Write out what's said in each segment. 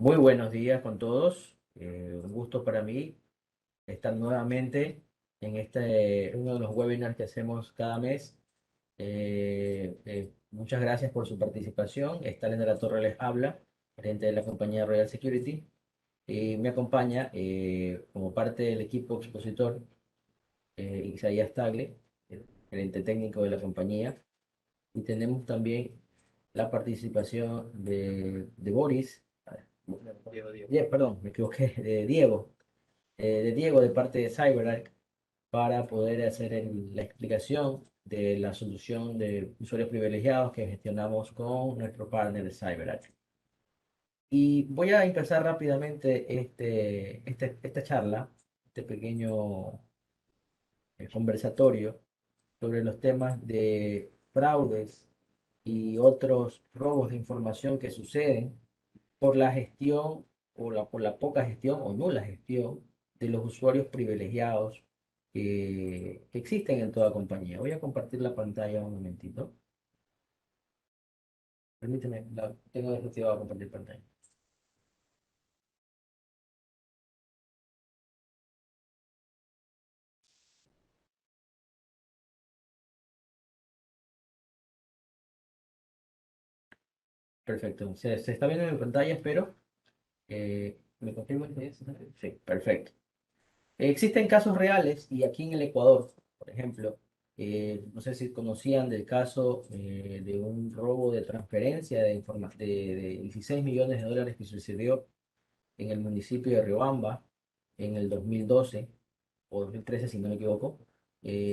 Muy buenos días con todos. Un gusto para mí estar nuevamente en uno de los webinars que hacemos cada mes. Muchas gracias por su participación. Stalin de la Torre les habla, gerente de la compañía Royal Security. Y me acompaña como parte del equipo expositor Isaías Tagle, el gerente técnico de la compañía. Y tenemos también la participación de Boris. Perdón, me equivoqué, de Diego de parte de CyberArk para poder hacer la explicación de la solución de usuarios privilegiados que gestionamos con nuestro partner de CyberArk. Y voy a empezar rápidamente esta charla, este pequeño conversatorio sobre los temas de fraudes y otros robos de información que suceden por la gestión por la poca gestión o nula gestión de los usuarios privilegiados que existen en toda compañía. Voy a compartir la pantalla un momentito. Permíteme, tengo desactivado compartir pantalla. Perfecto. Se está viendo en mi pantalla, espero. ¿Me confirma que es? Sí, perfecto. Existen casos reales y aquí en el Ecuador, por ejemplo, no sé si conocían del caso de un robo de transferencia de 16 millones de dólares que sucedió en el municipio de Riobamba en el 2012 o 2013, si no me equivoco,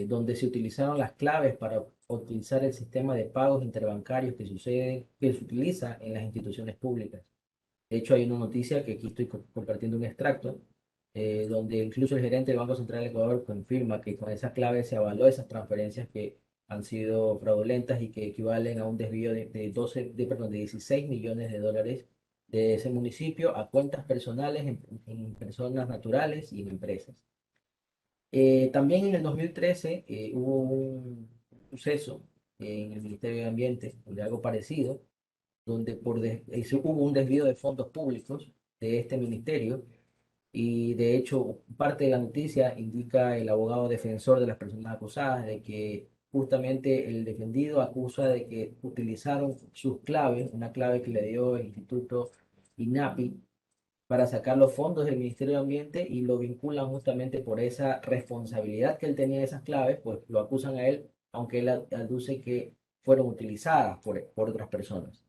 donde se utilizaron las claves para utilizar el sistema de pagos interbancarios que se utiliza en las instituciones públicas. De hecho, hay una noticia que aquí estoy compartiendo un extracto, donde incluso el gerente del Banco Central del Ecuador confirma que con esa clave se avaló esas transferencias que han sido fraudulentas y que equivalen a un desvío de 16 millones de dólares de ese municipio a cuentas personales en personas naturales y en empresas. También en el 2013 hubo un suceso en el Ministerio de Ambiente de algo parecido donde hubo un desvío de fondos públicos de este ministerio y de hecho parte de la noticia indica el abogado defensor de las personas acusadas de que justamente el defendido acusa de que utilizaron sus claves, una clave que le dio el Instituto INAPI para sacar los fondos del Ministerio de Ambiente y lo vinculan justamente por esa responsabilidad que él tenía de esas claves, pues lo acusan a él, aunque él aduce que fueron utilizadas por otras personas.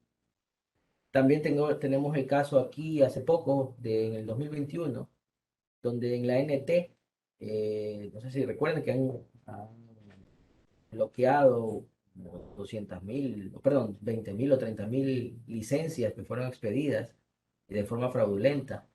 También tenemos el caso aquí hace poco, en el 2021, donde en la NT, no sé si recuerdan que han bloqueado 200.000, perdón, 20.000 o 30.000 licencias que fueron expedidas de forma fraudulenta.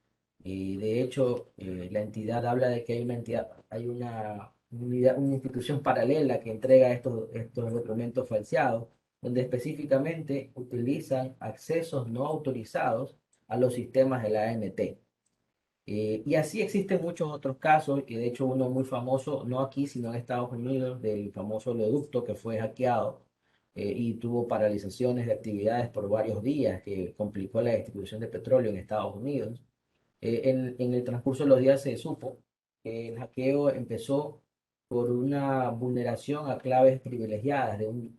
Y de hecho, la entidad habla de que hay una unidad, una institución paralela que entrega estos documentos falseados, donde específicamente utilizan accesos no autorizados a los sistemas de la ANT. Y así existen muchos otros casos, y de hecho uno muy famoso, no aquí, sino en Estados Unidos, del famoso oleoducto que fue hackeado y tuvo paralizaciones de actividades por varios días, que complicó la distribución de petróleo en Estados Unidos. En el transcurso de los días se supo que el hackeo empezó por una vulneración a claves privilegiadas de un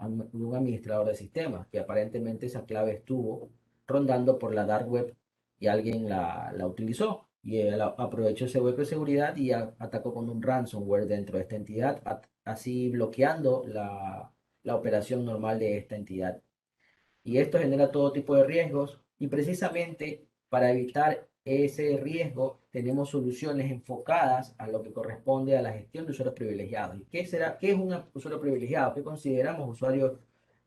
administrador de sistemas, que aparentemente esa clave estuvo rondando por la dark web y alguien la utilizó. Y él aprovechó ese hueco de seguridad y atacó con un ransomware dentro de esta entidad, así bloqueando la operación normal de esta entidad. Y esto genera todo tipo de riesgos y precisamente para evitar ese riesgo tenemos soluciones enfocadas a lo que corresponde a la gestión de usuarios privilegiados. ¿Y qué es un usuario privilegiado? ¿Qué consideramos usuarios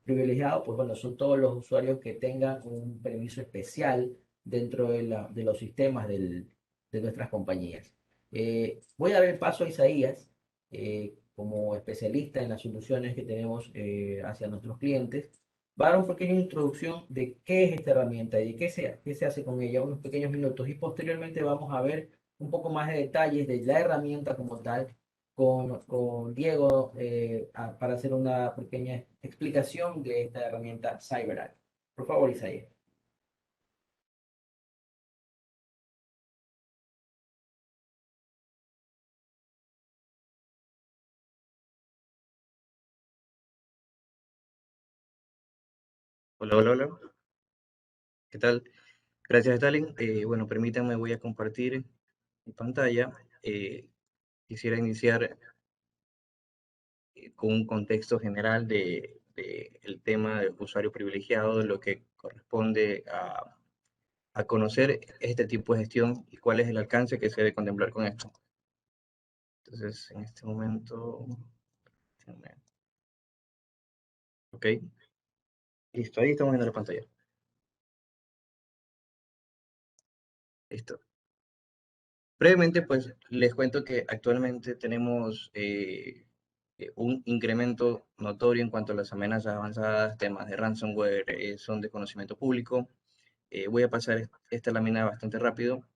privilegiados? Pues bueno, son todos los usuarios que tengan un permiso especial dentro de los sistemas de nuestras compañías. Voy a dar paso a Isaías como especialista en las soluciones que tenemos hacia nuestros clientes. Va a dar una pequeña introducción de qué es esta herramienta y de qué se hace con ella, unos pequeños minutos, y posteriormente vamos a ver un poco más de detalles de la herramienta como tal con Diego para hacer una pequeña explicación de esta herramienta CyberArk. Por favor, Isaías. Hola, hola, hola. ¿Qué tal? Gracias, Stalin. Bueno, permítanme, voy a compartir mi pantalla. Eh, Quisiera iniciar con un contexto general de el tema de usuario privilegiado, de lo que corresponde a conocer este tipo de gestión y cuál es el alcance que se debe contemplar con esto. Entonces, en este momento, ok, listo, ahí estamos viendo la pantalla. Listo. Brevemente, pues les cuento que actualmente tenemos un incremento notorio en cuanto a las amenazas avanzadas, temas de ransomware son de conocimiento público. Voy a pasar esta lámina bastante rápido.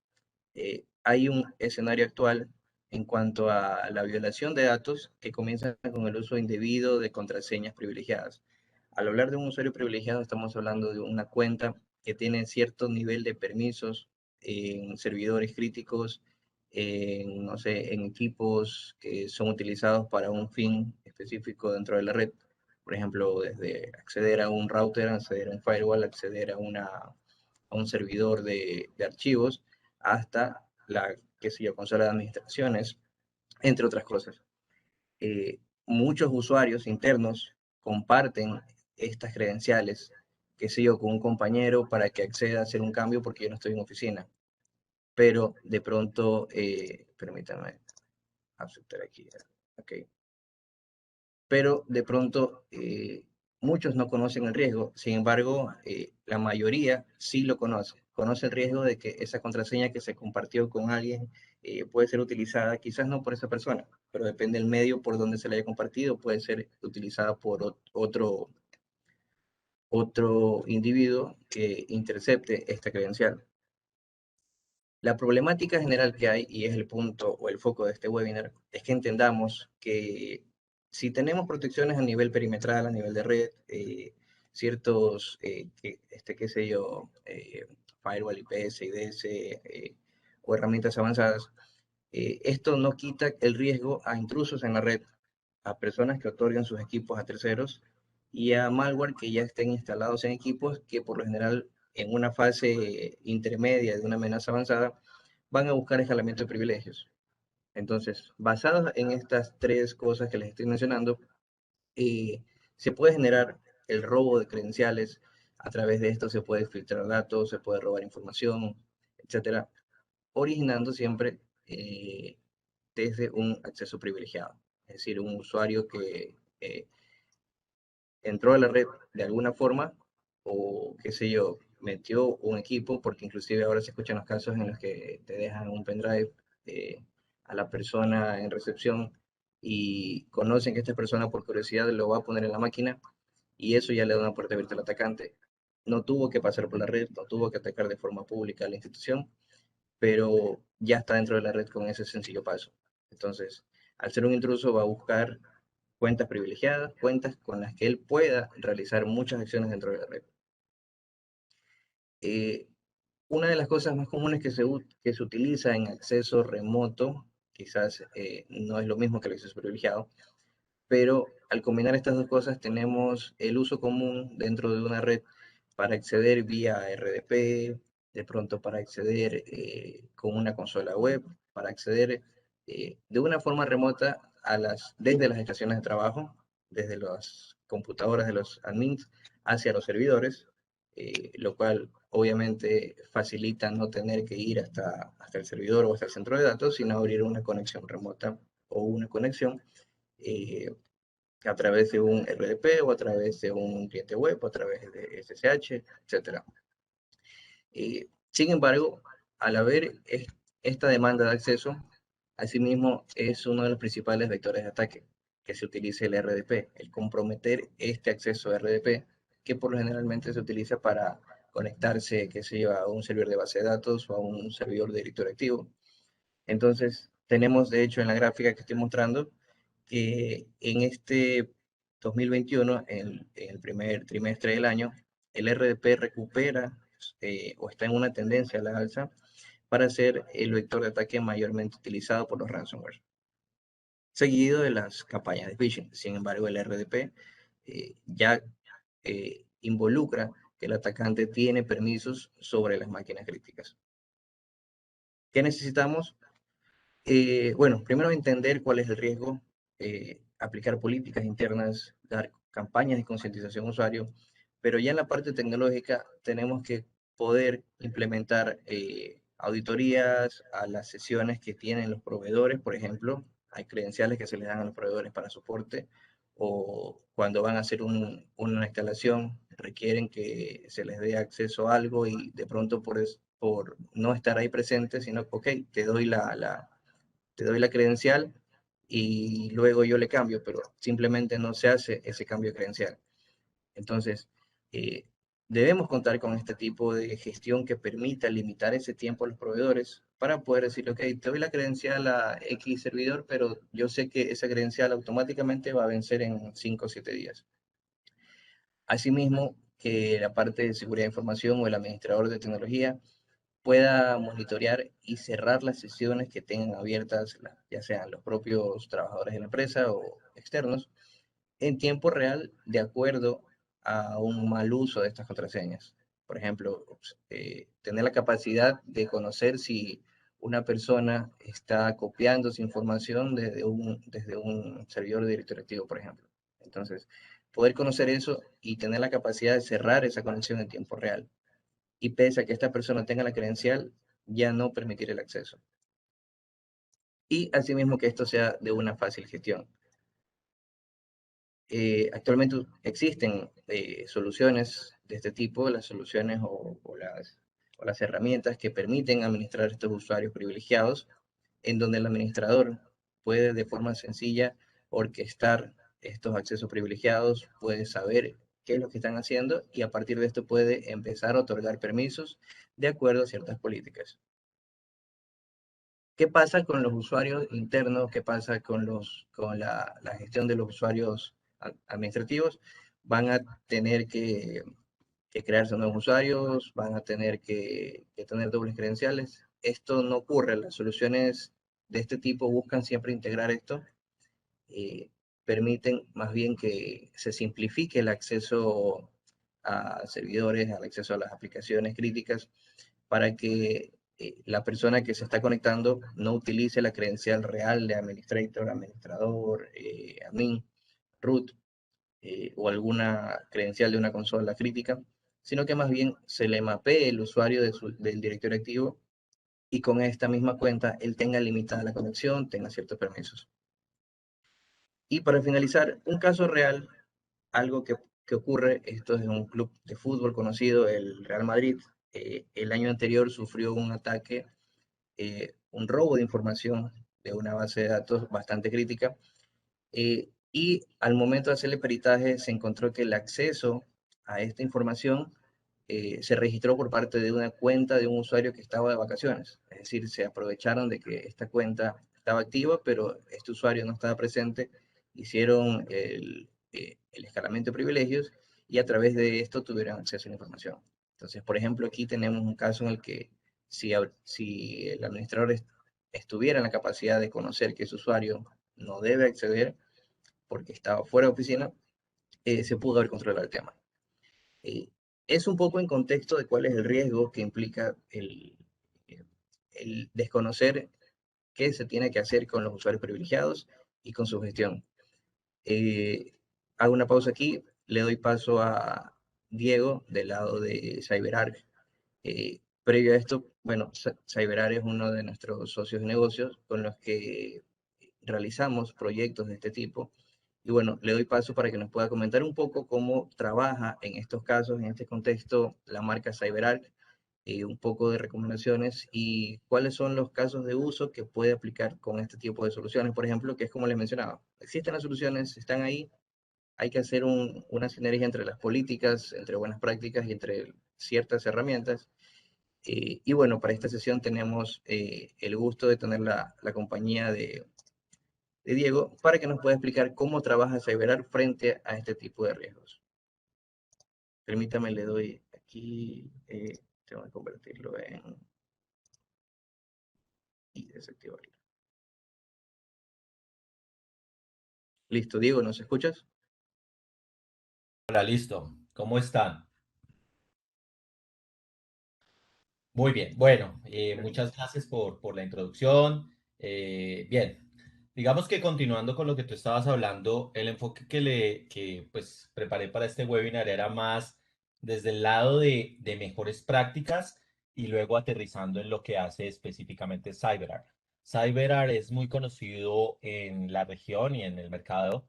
Hay un escenario actual en cuanto a la violación de datos que comienza con el uso indebido de contraseñas privilegiadas. Al hablar de un usuario privilegiado, estamos hablando de una cuenta que tiene cierto nivel de permisos en servidores críticos, en, no sé, en equipos que son utilizados para un fin específico dentro de la red. Por ejemplo, desde acceder a un router, acceder a un firewall, acceder a un servidor de archivos, hasta la, qué sé yo, consola de administraciones, entre otras cosas. Muchos usuarios internos comparten estas credenciales, qué sé yo, con un compañero para que acceda a hacer un cambio porque yo no estoy en oficina. Pero de pronto, permítanme aceptar aquí. Ok. Pero de pronto muchos no conocen el riesgo, sin embargo, la mayoría sí lo conoce. Conoce el riesgo de que esa contraseña que se compartió con alguien puede ser utilizada, quizás no por esa persona, pero depende del medio por donde se le haya compartido, puede ser utilizada por otro individuo que intercepte esta credencial. La problemática general que hay, y es el punto o el foco de este webinar, es que entendamos que si tenemos protecciones a nivel perimetral, a nivel de red, ciertos, qué sé yo, firewall IPS, IDS o herramientas avanzadas, esto no quita el riesgo a intrusos en la red, a personas que otorgan sus equipos a terceros y a malware que ya estén instalados en equipos que por lo general en una fase intermedia de una amenaza avanzada van a buscar escalamiento de privilegios. Entonces, basados en estas tres cosas que les estoy mencionando, eh, se puede generar el robo de credenciales. A través de esto se puede filtrar datos, se puede robar información, etcétera, originando siempre desde un acceso privilegiado. Es decir, un usuario que entró a la red de alguna forma o, qué sé yo, metió un equipo, porque inclusive ahora se escuchan los casos en los que te dejan un pendrive eh, a la persona en recepción y conocen que esta persona por curiosidad lo va a poner en la máquina y eso ya le da una puerta abierta al atacante. No tuvo que pasar por la red, no tuvo que atacar de forma pública a la institución, pero ya está dentro de la red con ese sencillo paso. Entonces, al ser un intruso va a buscar cuentas privilegiadas, cuentas con las que él pueda realizar muchas acciones dentro de la red. Eh, una de las cosas más comunes que se utiliza en acceso remoto, quizás no es lo mismo que el acceso privilegiado, pero al combinar estas dos cosas tenemos el uso común dentro de una red para acceder vía RDP, de pronto para acceder con una consola web, para acceder de una forma remota desde las estaciones de trabajo, desde las computadoras de los admins hacia los servidores, lo cual obviamente facilita no tener que ir hasta el servidor o hasta el centro de datos, sino abrir una conexión remota o una conexión eh, a través de un RDP o a través de un cliente web o a través de SSH, etcétera. Sin embargo, al haber esta demanda de acceso, asimismo es uno de los principales vectores de ataque que se utilice el RDP, el comprometer este acceso a RDP, que por lo generalmente se utiliza para conectarse, que se lleva a un servidor de base de datos o a un servidor de directorio activo. Entonces, tenemos de hecho en la gráfica que estoy mostrando que en este 2021, en el primer trimestre del año, el RDP recupera o está en una tendencia a la alza para ser el vector de ataque mayormente utilizado por los ransomware, seguido de las campañas de phishing. Sin embargo, el RDP ya involucra que el atacante tiene permisos sobre las máquinas críticas. ¿Qué necesitamos? Bueno, primero entender cuál es el riesgo, aplicar políticas internas, dar campañas de concientización usuario, pero ya en la parte tecnológica tenemos que poder implementar auditorías a las sesiones que tienen los proveedores, por ejemplo, hay credenciales que se les dan a los proveedores para soporte, o cuando van a hacer una instalación requieren que se les dé acceso a algo y de pronto por no estar ahí presente, sino, ok, te doy la credencial y luego yo le cambio, pero simplemente no se hace ese cambio de credencial. Entonces, eh, debemos contar con este tipo de gestión que permita limitar ese tiempo a los proveedores para poder decir, ok, te doy la credencial a X servidor, pero yo sé que esa credencial automáticamente va a vencer en 5 o 7 días. Asimismo, que la parte de seguridad de información o el administrador de tecnología pueda monitorear y cerrar las sesiones que tengan abiertas, ya sean los propios trabajadores de la empresa o externos, en tiempo real de acuerdo a un mal uso de estas contraseñas. Por ejemplo, tener la capacidad de conocer si una persona está copiando su información desde un servidor de directorio activo, por ejemplo. Entonces, poder conocer eso y tener la capacidad de cerrar esa conexión en tiempo real y pese a que esta persona tenga la credencial, ya no permitir el acceso. Y asimismo que esto sea de una fácil gestión. Actualmente existen soluciones de este tipo, las soluciones o las herramientas que permiten administrar estos usuarios privilegiados, en donde el administrador puede de forma sencilla orquestar estos accesos privilegiados, puede saber qué es lo que están haciendo y a partir de esto puede empezar a otorgar permisos de acuerdo a ciertas políticas. ¿Qué pasa con los usuarios internos? ¿Qué pasa con la gestión de los usuarios administrativos? Van a tener que crearse nuevos usuarios, van a tener que tener dobles credenciales. Esto no ocurre. Las soluciones de este tipo buscan siempre integrar esto. Permiten más bien que se simplifique el acceso a servidores, al acceso a las aplicaciones críticas para que la persona que se está conectando no utilice la credencial real de administrator, administrador, admin, root o alguna credencial de una consola crítica, sino que más bien se le mapee el usuario del directorio activo y con esta misma cuenta él tenga limitada la conexión, tenga ciertos permisos. Y para finalizar, un caso real, algo que ocurre, esto es un club de fútbol conocido, el Real Madrid. El año anterior sufrió un ataque, un robo de información de una base de datos bastante crítica. Y al momento de hacer el peritaje se encontró que el acceso a esta información se registró por parte de una cuenta de un usuario que estaba de vacaciones. Es decir, se aprovecharon de que esta cuenta estaba activa, pero este usuario no estaba presente, hicieron el escalamiento de privilegios y a través de esto tuvieron acceso a la información. Entonces, por ejemplo, aquí tenemos un caso en el que si el administrador estuviera en la capacidad de conocer que ese usuario no debe acceder porque estaba fuera de oficina, se pudo haber controlado el tema. Eh, es un poco en contexto de cuál es el riesgo que implica el desconocer qué se tiene que hacer con los usuarios privilegiados y con su gestión. Eh, Hago una pausa aquí, le doy paso a Diego del lado de CyberArk. Previo a esto, bueno, CyberArk es uno de nuestros socios de negocios con los que realizamos proyectos de este tipo. Y bueno, le doy paso para que nos pueda comentar un poco cómo trabaja en estos casos, en este contexto, la marca CyberArk, un poco de recomendaciones y cuáles son los casos de uso que puede aplicar con este tipo de soluciones, por ejemplo, que es como les mencionaba, existen las soluciones, están ahí, hay que hacer una sinergia entre las políticas, entre buenas prácticas y entre ciertas herramientas. Y bueno, para esta sesión tenemos el gusto de tener la compañía de Diego para que nos pueda explicar cómo trabaja CyberArk frente a este tipo de riesgos. Permítame, le doy aquí, tengo que convertirlo en y desactivarlo. Listo, Diego, ¿nos escuchas? Hola, listo. ¿Cómo están? Muy bien. Bueno, muchas gracias por la introducción. Bien, digamos que continuando con lo que tú estabas hablando, el enfoque que pues preparé para este webinar era más desde el lado de mejores prácticas y luego aterrizando en lo que hace específicamente CyberArk. CyberArk es muy conocido en la región y en el mercado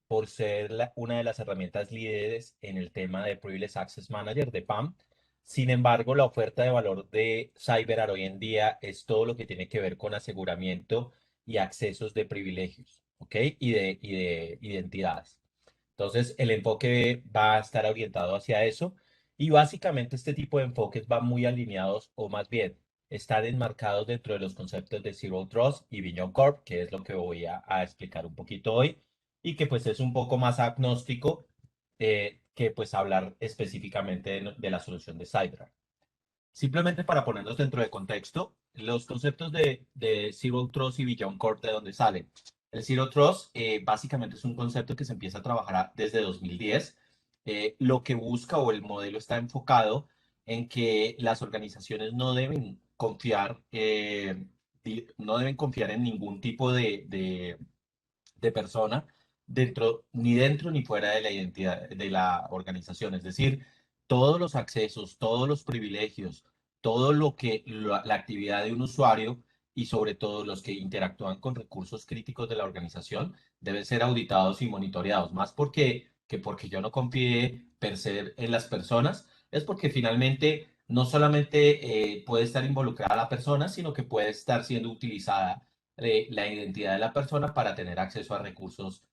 por ser una de las herramientas líderes en el tema de Privileged Access Manager, de PAM. Sin embargo, la oferta de valor de CyberArk hoy en día es todo lo que tiene que ver con aseguramiento y accesos de privilegios, ¿ok? Y de identidades. Entonces, el enfoque va a estar orientado hacia eso y básicamente este tipo de enfoques van muy alineados o más bien están enmarcados dentro de los conceptos de Zero Trust y Beyond Corp, que es lo que voy a explicar un poquito hoy y que pues es un poco más agnóstico que pues hablar específicamente de la solución de CyberArk. Simplemente para ponernos dentro de contexto, los conceptos de Zero Trust y Beyond Corp, ¿de dónde salen? El Zero Trust básicamente es un concepto que se empieza a trabajar desde 2010. Lo que busca o el modelo está enfocado en que las organizaciones no deben confiar, no deben confiar en ningún tipo de persona dentro ni fuera de la identidad de la organización. Es decir, todos los accesos, todos los privilegios, todo lo que la actividad de un usuario y sobre todo los que interactúan con recursos críticos de la organización deben ser auditados y monitoreados. Más porque yo no confíe per se en las personas, es porque finalmente no solamente puede estar involucrada la persona, sino que puede estar siendo utilizada la identidad de la persona para tener acceso a recursos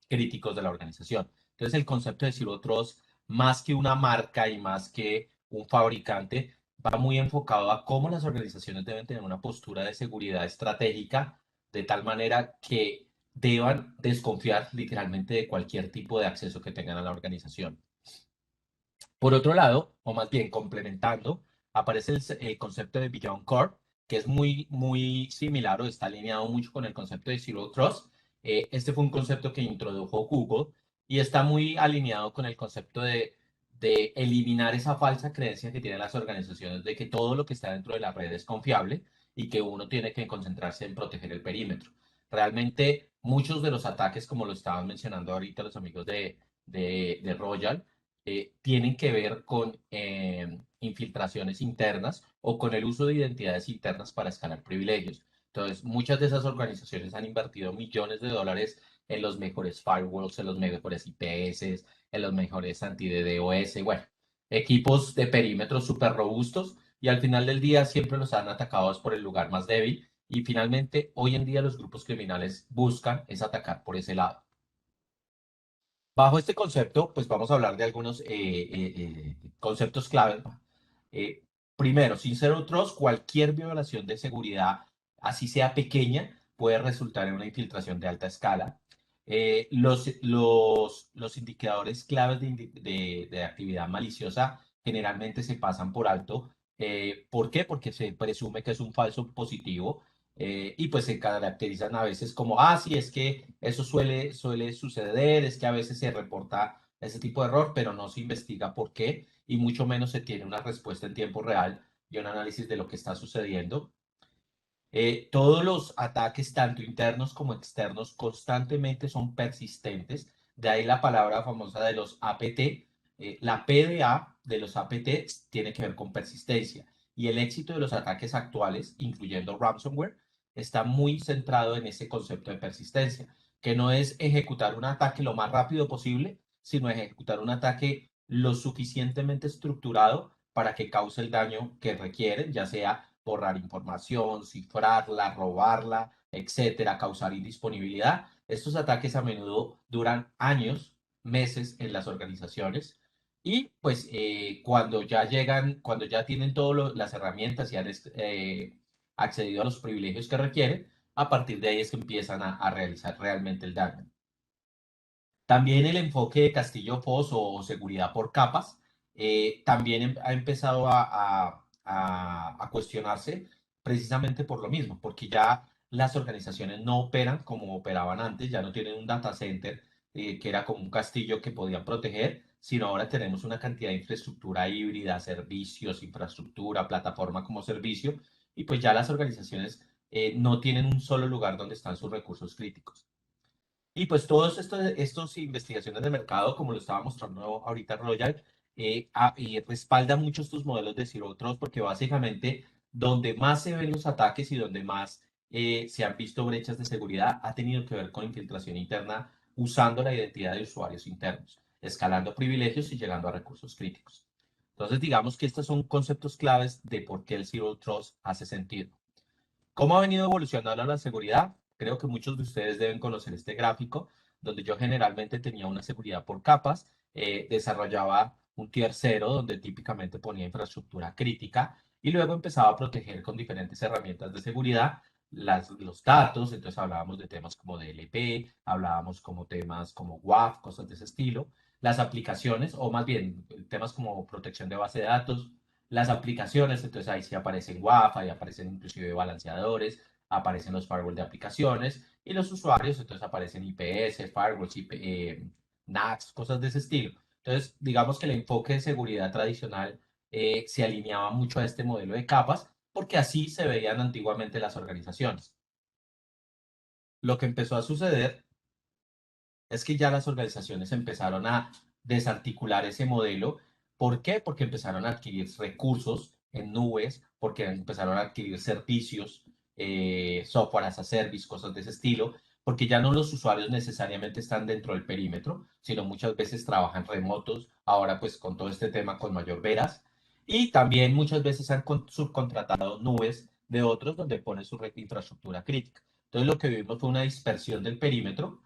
críticos de la organización. Entonces, el concepto de Zero Trust, más que una marca y más que un fabricante, va muy enfocado a cómo las organizaciones deben tener una postura de seguridad estratégica de tal manera que deban desconfiar literalmente de cualquier tipo de acceso que tengan a la organización. Por otro lado, o más bien complementando, aparece el concepto de Beyond Core, que es muy similar o está alineado mucho con el concepto de Zero Trust. Este fue un concepto que introdujo Google y está muy alineado con el concepto de eliminar esa falsa creencia que tienen las organizaciones de que todo lo que está dentro de la red es confiable y que uno tiene que concentrarse en proteger el perímetro. Realmente, muchos de los ataques, como lo estaban mencionando ahorita los amigos de Royal, tienen que ver con infiltraciones internas o con el uso de identidades internas para escalar privilegios. Entonces, muchas de esas organizaciones han invertido millones de dólares en los mejores firewalls, en los mejores IPS, en los mejores anti-DDoS, bueno, equipos de perímetros súper robustos y al final del día siempre los han atacado por el lugar más débil y finalmente hoy en día los grupos criminales buscan es atacar por ese lado. Bajo este concepto, pues vamos a hablar de algunos conceptos clave. Eh, Primero, sin Zero Trust, cualquier violación de seguridad, así sea pequeña, puede resultar en una infiltración de alta escala. Los indicadores claves de actividad maliciosa generalmente se pasan por alto. ¿Por qué? Porque se presume que es un falso positivo y pues se caracterizan a veces como, ah, sí, es que eso suele suceder, es que a veces se reporta ese tipo de error, pero no se investiga por qué y mucho menos se tiene una respuesta en tiempo real y un análisis de lo que está sucediendo. Todos los ataques, tanto internos como externos, constantemente son persistentes. De ahí la palabra famosa de los APT. La PDA de los APT tiene que ver con persistencia. Y el éxito de los ataques actuales, incluyendo ransomware, está muy centrado en ese concepto de persistencia, que no es ejecutar un ataque lo más rápido posible, sino ejecutar un ataque lo suficientemente estructurado para que cause el daño que requieren, ya sea borrar información, cifrarla, robarla, etcétera, causar indisponibilidad. Estos ataques a menudo duran años, meses en las organizaciones y pues cuando ya tienen todas las herramientas y han accedido a los privilegios que requieren, a partir de ahí es que empiezan a realizar realmente el daño. También el enfoque de Castillo Foz o seguridad por capas también ha empezado a cuestionarse precisamente por lo mismo, porque ya las organizaciones no operan como operaban antes, ya no tienen un data center que era como un castillo que podían proteger, sino ahora tenemos una cantidad de infraestructura híbrida, servicios, infraestructura, plataforma como servicio, y pues ya las organizaciones no tienen un solo lugar donde están sus recursos críticos. Y pues todos estos investigaciones de mercado, como lo estaba mostrando ahorita Royal, y respalda mucho estos modelos de Zero Trust porque básicamente donde más se ven los ataques y donde más se han visto brechas de seguridad ha tenido que ver con infiltración interna usando la identidad de usuarios internos, escalando privilegios y llegando a recursos críticos. Entonces, digamos que estos son conceptos claves de por qué el Zero Trust hace sentido. ¿Cómo ha venido evolucionando la seguridad? Creo que muchos de ustedes deben conocer este gráfico, donde yo generalmente tenía una seguridad por capas, desarrollaba un tier 0, donde típicamente ponía infraestructura crítica, y luego empezaba a proteger con diferentes herramientas de seguridad los datos. Entonces hablábamos de temas como DLP, hablábamos como temas como WAF, cosas de ese estilo, las aplicaciones, o más bien temas como protección de base de datos, las aplicaciones. Entonces ahí sí aparecen WAF, ahí aparecen inclusive balanceadores, aparecen los firewalls de aplicaciones, y los usuarios, entonces aparecen IPS, firewalls, NACs, cosas de ese estilo. Entonces, digamos que el enfoque de seguridad tradicional se alineaba mucho a este modelo de capas, porque así se veían antiguamente las organizaciones. Lo que empezó a suceder es que ya las organizaciones empezaron a desarticular ese modelo. ¿Por qué? Porque empezaron a adquirir recursos en nubes, porque empezaron a adquirir servicios, software as a service, cosas de ese estilo, porque ya no los usuarios necesariamente están dentro del perímetro, sino muchas veces trabajan remotos, ahora pues con todo este tema con mayor veras, y también muchas veces han subcontratado nubes de otros donde ponen su infraestructura crítica. Entonces lo que vimos fue una dispersión del perímetro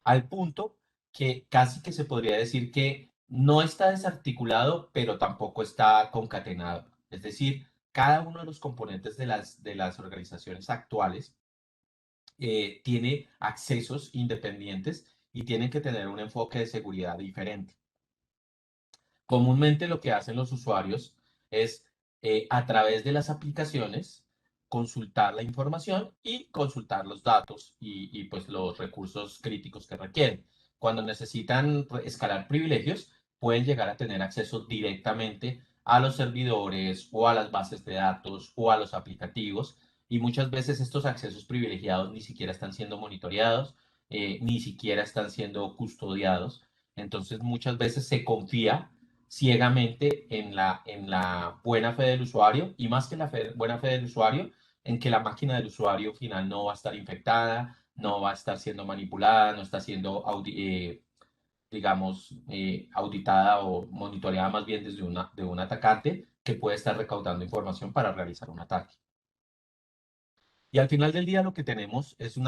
al punto que casi que se podría decir que no está desarticulado, pero tampoco está concatenado. Es decir, cada uno de los componentes de las organizaciones actuales tiene accesos independientes y tienen que tener un enfoque de seguridad diferente. Comúnmente lo que hacen los usuarios es a través de las aplicaciones consultar la información y consultar los datos y pues los recursos críticos que requieren. Cuando necesitan escalar privilegios, pueden llegar a tener acceso directamente a los servidores o a las bases de datos o a los aplicativos, y muchas veces estos accesos privilegiados ni siquiera están siendo monitoreados, ni siquiera están siendo custodiados. Entonces muchas veces se confía ciegamente en la buena fe del usuario, y más que la buena fe del usuario, en que la máquina del usuario final no va a estar infectada, no va a estar siendo manipulada, no está siendo, digamos, auditada o monitoreada más bien desde de un atacante que puede estar recaudando información para realizar un ataque. Y al final del día lo que tenemos es un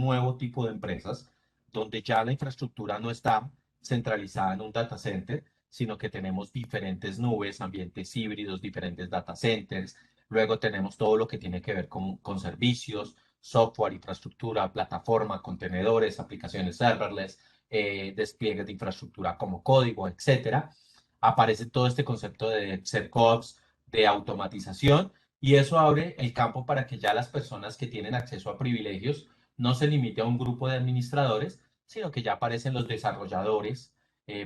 nuevo tipo de empresas donde ya la infraestructura no está centralizada en un data center, sino que tenemos diferentes nubes, ambientes híbridos, diferentes data centers. Luego tenemos todo lo que tiene que ver con servicios, software, infraestructura, plataforma, contenedores, aplicaciones serverless, despliegues de infraestructura como código, etcétera. Aparece todo este concepto de SecOps, de automatización, y eso abre el campo para que ya las personas que tienen acceso a privilegios no se limite a un grupo de administradores, sino que ya aparecen los desarrolladores,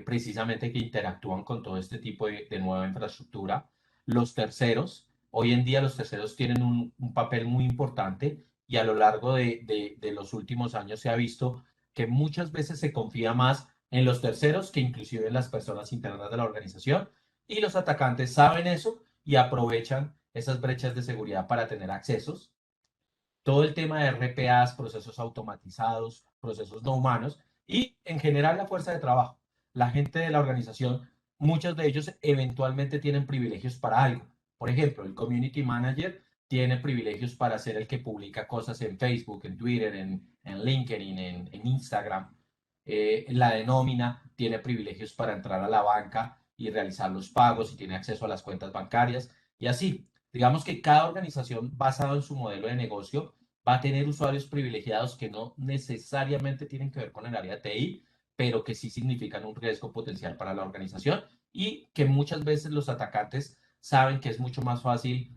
precisamente que interactúan con todo este tipo de nueva infraestructura. Los terceros, hoy en día los terceros tienen un papel muy importante, y a lo largo de los últimos años se ha visto que muchas veces se confía más en los terceros que inclusive en las personas internas de la organización, y los atacantes saben eso y aprovechan esas brechas de seguridad para tener accesos. Todo el tema de RPAs, procesos automatizados, procesos no humanos, y en general la fuerza de trabajo. La gente de la organización, muchos de ellos eventualmente tienen privilegios para algo. Por ejemplo, el community manager tiene privilegios para ser el que publica cosas en Facebook, en Twitter, en LinkedIn, en Instagram. La de nómina tiene privilegios para entrar a la banca y realizar los pagos y tiene acceso a las cuentas bancarias, y así. Digamos que cada organización basado en su modelo de negocio va a tener usuarios privilegiados que no necesariamente tienen que ver con el área de TI, pero que sí significan un riesgo potencial para la organización, y que muchas veces los atacantes saben que es mucho más fácil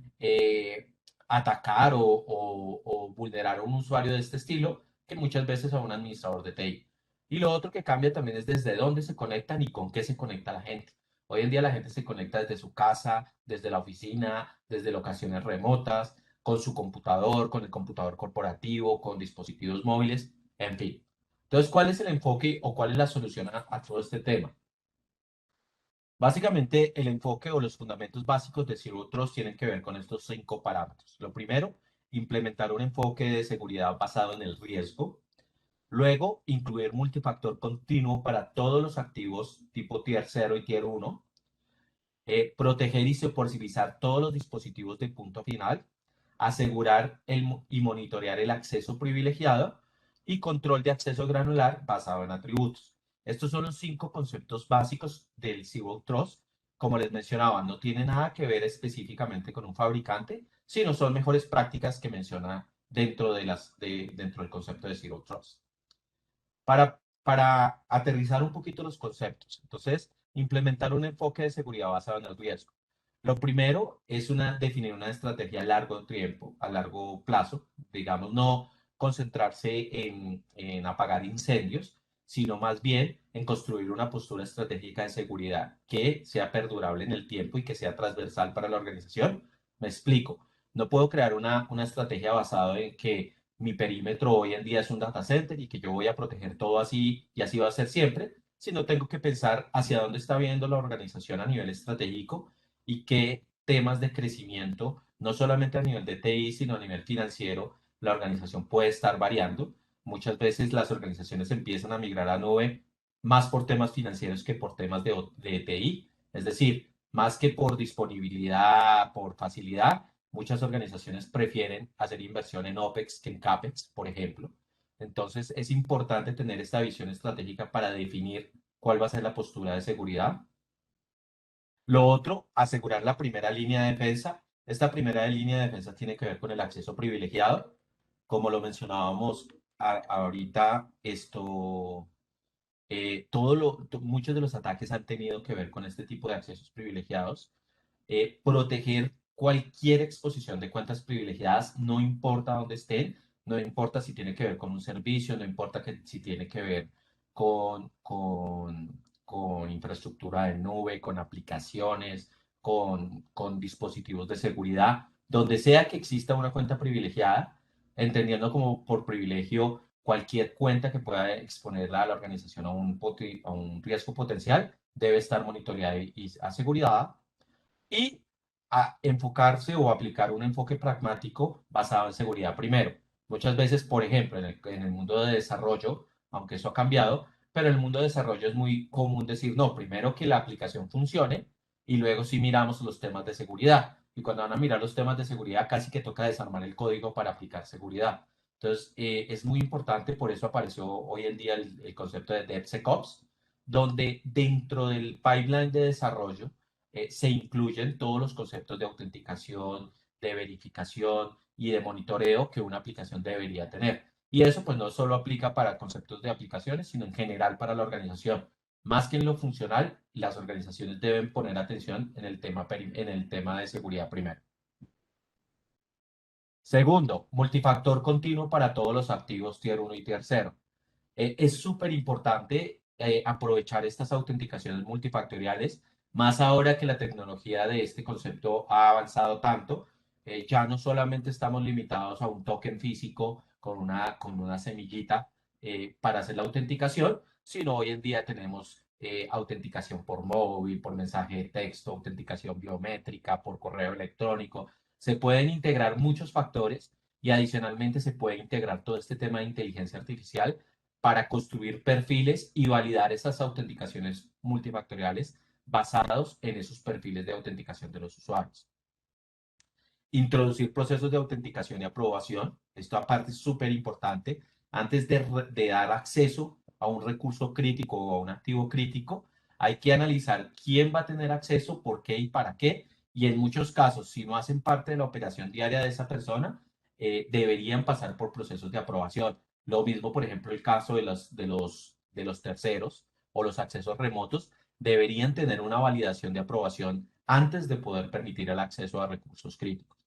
atacar o vulnerar a un usuario de este estilo que muchas veces a un administrador de TI. Y lo otro que cambia también es desde dónde se conectan y con qué se conecta la gente. Hoy en día la gente se conecta desde su casa, desde la oficina, desde locaciones remotas, con su computador, con el computador corporativo, con dispositivos móviles, en fin. Entonces, ¿cuál es el enfoque o cuál es la solución a todo este tema? Básicamente, el enfoque o los fundamentos básicos de Zero Trust tienen que ver con estos 5 parámetros. Lo primero, implementar un enfoque de seguridad basado en el riesgo. Luego, incluir multifactor continuo para todos los activos tipo Tier 0 y Tier 1. Proteger y supervisar todos los dispositivos de punto final. Asegurar y monitorear el acceso privilegiado. Y control de acceso granular basado en atributos. Estos son los 5 conceptos básicos del Zero Trust. Como les mencionaba, no tiene nada que ver específicamente con un fabricante, sino son mejores prácticas que menciona dentro dentro del concepto de Zero Trust. Para aterrizar un poquito los conceptos, entonces, implementar un enfoque de seguridad basado en el riesgo. Lo primero es definir una estrategia a largo tiempo, a largo plazo, digamos, no concentrarse en apagar incendios, sino más bien en construir una postura estratégica de seguridad que sea perdurable en el tiempo y que sea transversal para la organización. Me explico. No puedo crear una estrategia basada en que mi perímetro hoy en día es un data center y que yo voy a proteger todo así y así va a ser siempre, sino tengo que pensar hacia dónde está viendo la organización a nivel estratégico y qué temas de crecimiento, no solamente a nivel de TI, sino a nivel financiero, la organización puede estar variando. Muchas veces las organizaciones empiezan a migrar a nube más por temas financieros que por temas de TI, es decir, más que por disponibilidad, por facilidad, muchas organizaciones prefieren hacer inversión en OPEX que en CAPEX, por ejemplo. Entonces, es importante tener esta visión estratégica para definir cuál va a ser la postura de seguridad. Lo otro, asegurar la primera línea de defensa. Esta primera línea de defensa tiene que ver con el acceso privilegiado. Como lo mencionábamos ahorita, muchos de los ataques han tenido que ver con este tipo de accesos privilegiados. Proteger cualquier exposición de cuentas privilegiadas, no importa dónde estén, no importa si tiene que ver con un servicio, no importa si tiene que ver con infraestructura de nube, con aplicaciones, con dispositivos de seguridad, donde sea que exista una cuenta privilegiada, entendiendo como por privilegio cualquier cuenta que pueda exponerla a la organización a un riesgo potencial, debe estar monitoreada y asegurada y a enfocarse o aplicar un enfoque pragmático basado en seguridad primero. Muchas veces, por ejemplo, en el mundo de desarrollo, aunque eso ha cambiado, pero en el mundo de desarrollo es muy común decir, no, primero que la aplicación funcione y luego sí miramos los temas de seguridad. Y cuando van a mirar los temas de seguridad, casi que toca desarmar el código para aplicar seguridad. Entonces, es muy importante, por eso apareció hoy en día el concepto de DevSecOps, donde dentro del pipeline de desarrollo se incluyen todos los conceptos de autenticación, de verificación y de monitoreo que una aplicación debería tener. Y eso pues no solo aplica para conceptos de aplicaciones, sino en general para la organización. Más que en lo funcional, las organizaciones deben poner atención en el tema de seguridad primero. Segundo, multifactor continuo para todos los activos Tier 1 y Tier 0. Es súper importante aprovechar estas autenticaciones multifactoriales, más ahora que la tecnología de este concepto ha avanzado tanto. Ya no solamente estamos limitados a un token físico con una semillita para hacer la autenticación, sino hoy en día tenemos autenticación por móvil, por mensaje de texto, autenticación biométrica, por correo electrónico. Se pueden integrar muchos factores y adicionalmente se puede integrar todo este tema de inteligencia artificial para construir perfiles y validar esas autenticaciones multifactoriales basados en esos perfiles de autenticación de los usuarios. Introducir procesos de autenticación y aprobación. Esto aparte es súper importante. Antes de dar acceso a un recurso crítico o a un activo crítico, hay que analizar quién va a tener acceso, por qué y para qué. Y en muchos casos, si no hacen parte de la operación diaria de esa persona, deberían pasar por procesos de aprobación. Lo mismo, por ejemplo, el caso de los terceros o los accesos remotos, deberían tener una validación de aprobación antes de poder permitir el acceso a recursos críticos.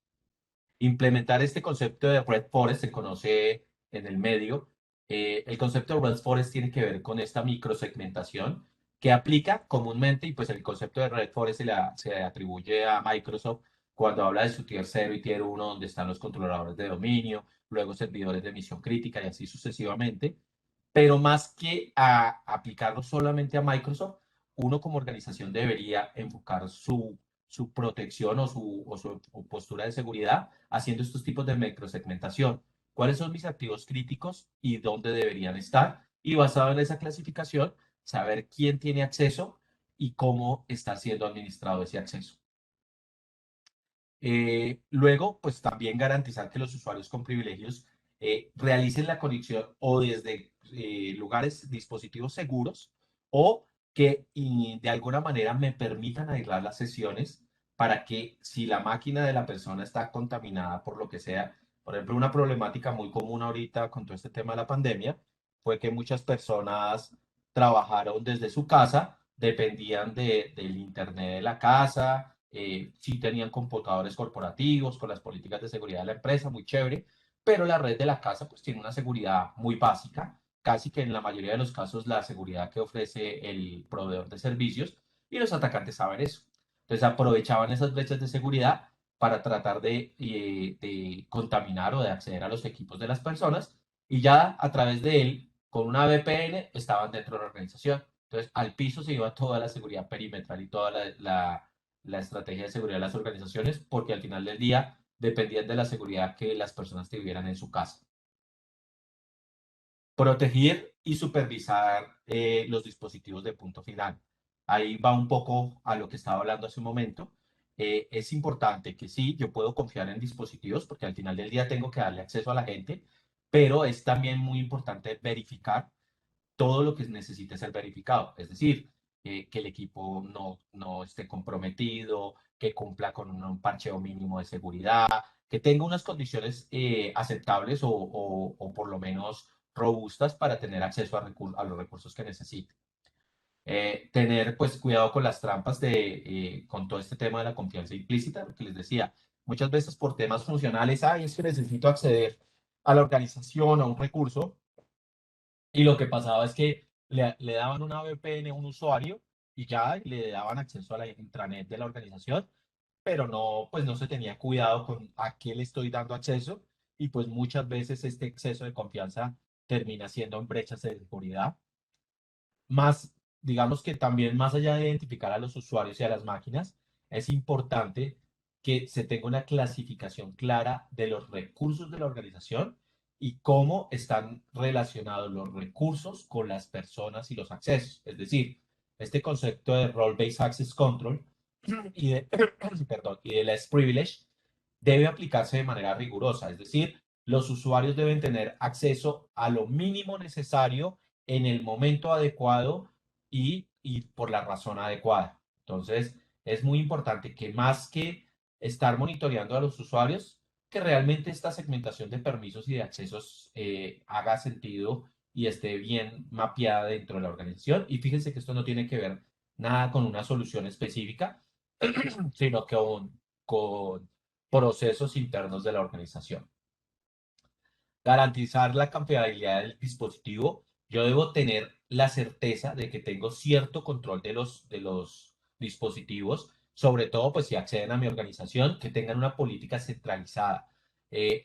Implementar este concepto de Red Forest se conoce en el medio El concepto de Red Forest tiene que ver con esta microsegmentación que aplica comúnmente, y pues el concepto de Red Forest se atribuye a Microsoft cuando habla de su tier 0 y tier 1, donde están los controladores de dominio, luego servidores de misión crítica y así sucesivamente. Pero más que a aplicarlo solamente a Microsoft, uno como organización debería enfocar su protección o su postura de seguridad haciendo estos tipos de microsegmentación. ¿Cuáles son mis activos críticos y dónde deberían estar? Y basado en esa clasificación, saber quién tiene acceso y cómo está siendo administrado ese acceso. Luego, pues también garantizar que los usuarios con privilegios realicen la conexión o desde lugares, dispositivos seguros o que de alguna manera me permitan aislar las sesiones para que si la máquina de la persona está contaminada por lo que sea, por ejemplo, una problemática muy común ahorita con todo este tema de la pandemia fue que muchas personas trabajaron desde su casa, dependían del internet de la casa, sí tenían computadores corporativos con las políticas de seguridad de la empresa, muy chévere, pero la red de la casa pues tiene una seguridad muy básica, casi que en la mayoría de los casos la seguridad que ofrece el proveedor de servicios, y los atacantes saben eso. Entonces aprovechaban esas brechas de seguridad para tratar de contaminar o de acceder a los equipos de las personas, y ya a través de él, con una VPN, estaban dentro de la organización. Entonces, al piso se iba toda la seguridad perimetral y toda la estrategia de seguridad de las organizaciones, porque al final del día dependían de la seguridad que las personas tuvieran en su casa. Proteger y supervisar los dispositivos de punto final. Ahí va un poco a lo que estaba hablando hace un momento. Es importante que sí, yo puedo confiar en dispositivos porque al final del día tengo que darle acceso a la gente, pero es también muy importante verificar todo lo que necesite ser verificado. Es decir, que el equipo no esté comprometido, que cumpla con un parcheo mínimo de seguridad, que tenga unas condiciones aceptables o por lo menos robustas para tener acceso a los recursos que necesite. Tener pues cuidado con las trampas con todo este tema de la confianza implícita, lo que les decía, muchas veces por temas funcionales, es que necesito acceder a la organización, a un recurso, y lo que pasaba es que le daban una VPN a un usuario y ya le daban acceso a la intranet de la organización, pero no, pues no se tenía cuidado con a qué le estoy dando acceso, y pues muchas veces este exceso de confianza termina siendo en brechas de seguridad. Más, digamos que también más allá de identificar a los usuarios y a las máquinas, es importante que se tenga una clasificación clara de los recursos de la organización y cómo están relacionados los recursos con las personas y los accesos. Es decir, este concepto de Role-Based Access Control y de, perdón, y de less privilege debe aplicarse de manera rigurosa. Es decir, los usuarios deben tener acceso a lo mínimo necesario en el momento adecuado y por la razón adecuada. Entonces, es muy importante que más que estar monitoreando a los usuarios, que realmente esta segmentación de permisos y de accesos haga sentido y esté bien mapeada dentro de la organización. Y fíjense que esto no tiene que ver nada con una solución específica, sino que con procesos internos de la organización. Garantizar la confiabilidad del dispositivo. Yo debo tener la certeza de que tengo cierto control de los dispositivos, sobre todo pues si acceden a mi organización, que tengan una política centralizada.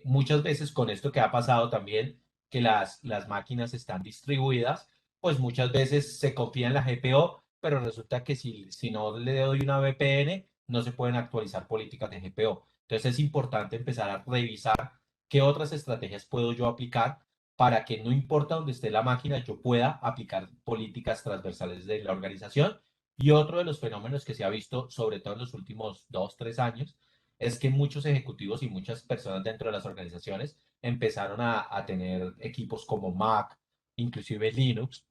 Muchas veces con esto que ha pasado también, que las máquinas están distribuidas, pues muchas veces se confía en la GPO, pero resulta que si no le doy una VPN, no se pueden actualizar políticas de GPO. Entonces es importante empezar a revisar qué otras estrategias puedo yo aplicar para que no importa dónde esté la máquina, yo pueda aplicar políticas transversales de la organización. Y otro de los fenómenos que se ha visto, sobre todo en los últimos 2, 3 años, es que muchos ejecutivos y muchas personas dentro de las organizaciones empezaron a tener equipos como Mac, inclusive Linux,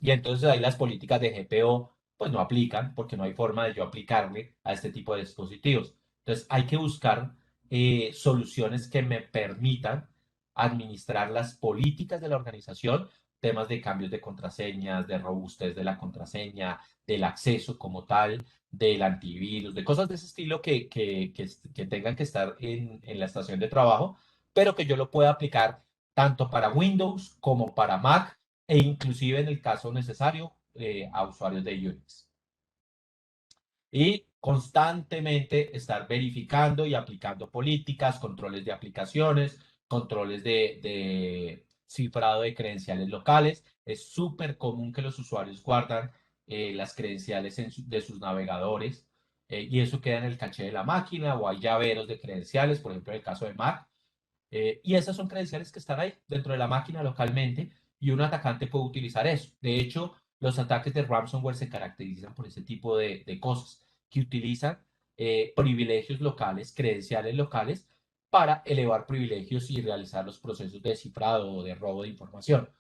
y entonces ahí las políticas de GPO pues no aplican porque no hay forma de yo aplicarle a este tipo de dispositivos. Entonces hay que buscar soluciones que me permitan administrar las políticas de la organización, temas de cambios de contraseñas, de robustez de la contraseña, del acceso como tal, del antivirus, de cosas de ese estilo que tengan que estar en la estación de trabajo, pero que yo lo pueda aplicar tanto para Windows como para Mac e inclusive en el caso necesario a usuarios de Unix. Y constantemente estar verificando y aplicando políticas, controles de aplicaciones, controles de cifrado de credenciales locales. Es súper común que los usuarios guardan las credenciales de sus navegadores y eso queda en el caché de la máquina o hay llaveros de credenciales, por ejemplo en el caso de Mac. Y esas son credenciales que están ahí dentro de la máquina localmente y un atacante puede utilizar eso. De hecho, los ataques de ransomware se caracterizan por ese tipo de cosas, que utilizan privilegios locales, credenciales locales, para elevar privilegios y realizar los procesos de cifrado o de robo de información.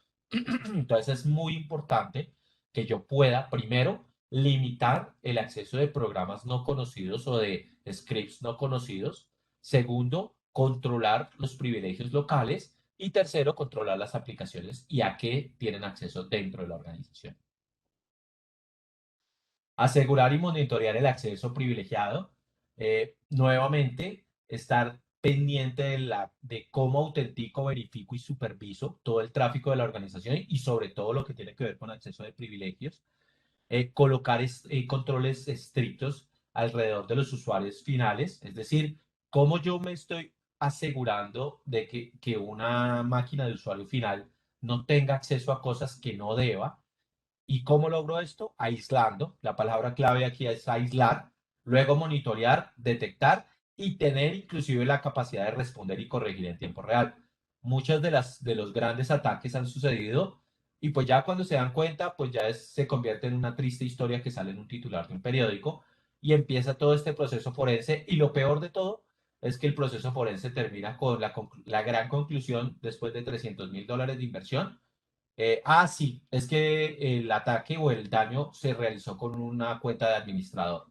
Entonces es muy importante que yo pueda, primero, limitar el acceso de programas no conocidos o de scripts no conocidos. Segundo, controlar los privilegios locales. Y tercero, controlar las aplicaciones y a qué tienen acceso dentro de la organización. Asegurar y monitorear el acceso privilegiado. Nuevamente, estar pendiente de cómo autentico, verifico y superviso todo el tráfico de la organización y sobre todo lo que tiene que ver con acceso de privilegios. Colocar controles estrictos alrededor de los usuarios finales, es decir, cómo yo me estoy asegurando de que una máquina de usuario final no tenga acceso a cosas que no deba. ¿Y cómo logro esto? Aislando. La palabra clave aquí es aislar, luego monitorear, detectar y tener inclusive la capacidad de responder y corregir en tiempo real. Muchos de los grandes ataques han sucedido y pues ya cuando se dan cuenta, pues ya se convierte en una triste historia que sale en un titular de un periódico y empieza todo este proceso forense y lo peor de todo es que el proceso forense termina con la gran conclusión después de $300.000 de inversión. Sí, es que el ataque o el daño se realizó con una cuenta de administrador.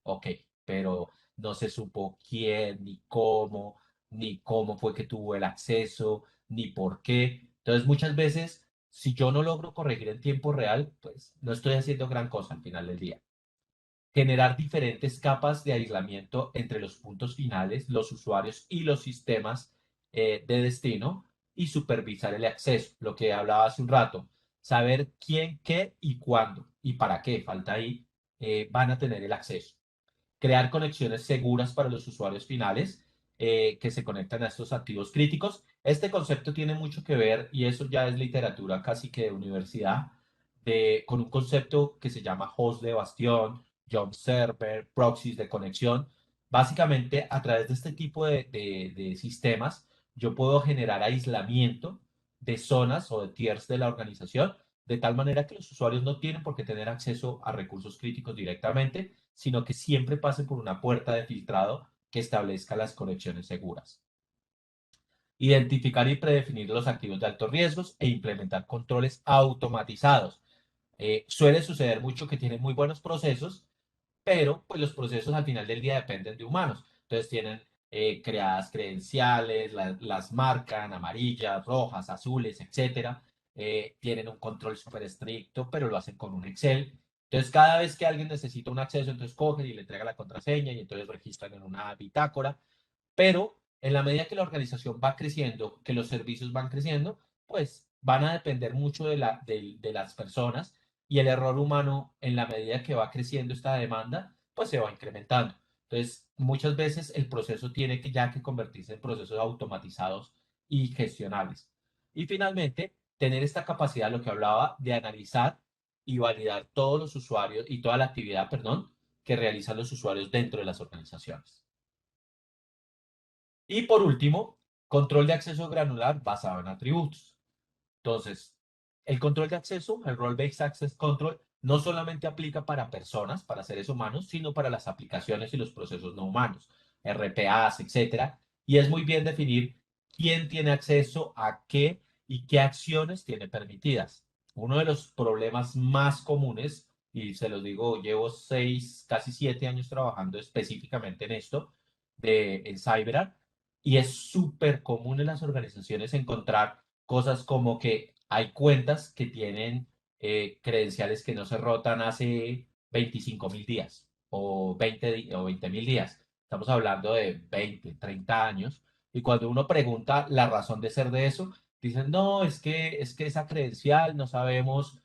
Ok, pero no se supo quién, ni cómo fue que tuvo el acceso, ni por qué. Entonces, muchas veces, si yo no logro corregir en tiempo real, pues no estoy haciendo gran cosa al final del día. Generar diferentes capas de aislamiento entre los puntos finales, los usuarios y los sistemas de destino y supervisar el acceso, lo que hablaba hace un rato, saber quién, qué y cuándo y para qué, falta ahí, van a tener el acceso. Crear conexiones seguras para los usuarios finales que se conectan a estos activos críticos. Este concepto tiene mucho que ver, y eso ya es literatura casi que de universidad, con un concepto que se llama host de bastión, jump server, proxies de conexión. Básicamente, a través de este tipo de sistemas, yo puedo generar aislamiento de zonas o de tiers de la organización, de tal manera que los usuarios no tienen por qué tener acceso a recursos críticos directamente, sino que siempre pasen por una puerta de filtrado que establezca las conexiones seguras. Identificar y predefinir los activos de altos riesgos e implementar controles automatizados. Suele suceder mucho que tienen muy buenos procesos, pero pues los procesos al final del día dependen de humanos. Entonces tienen creadas credenciales, las marcan amarillas, rojas, azules, etcétera. Tienen un control súper estricto, pero lo hacen con un Excel. Entonces cada vez que alguien necesita un acceso, entonces cogen y le entrega la contraseña y entonces registran en una bitácora. Pero en la medida que la organización va creciendo, que los servicios van creciendo, pues van a depender mucho de las personas y el error humano en la medida que va creciendo esta demanda, pues se va incrementando. Entonces, muchas veces el proceso tiene que ya que convertirse en procesos automatizados y gestionables. Y finalmente, tener esta capacidad, lo que hablaba, de analizar y validar todos los usuarios y toda la actividad, perdón, que realizan los usuarios dentro de las organizaciones. Y por último, control de acceso granular basado en atributos. Entonces, el control de acceso, el Role-Based Access Control, no solamente aplica para personas, para seres humanos, sino para las aplicaciones y los procesos no humanos, RPAs, etcétera. Y es muy bien definir quién tiene acceso a qué y qué acciones tiene permitidas. Uno de los problemas más comunes, y se los digo, llevo 6, casi 7 años trabajando específicamente en esto, en CyberArk, y es súper común en las organizaciones encontrar cosas como que hay cuentas que tienen credenciales que no se rotan hace 25.000 días o 20.000 días. Estamos hablando de 20, 30 años. Y cuando uno pregunta la razón de ser de eso, Dicen, no, es que esa credencial no sabemos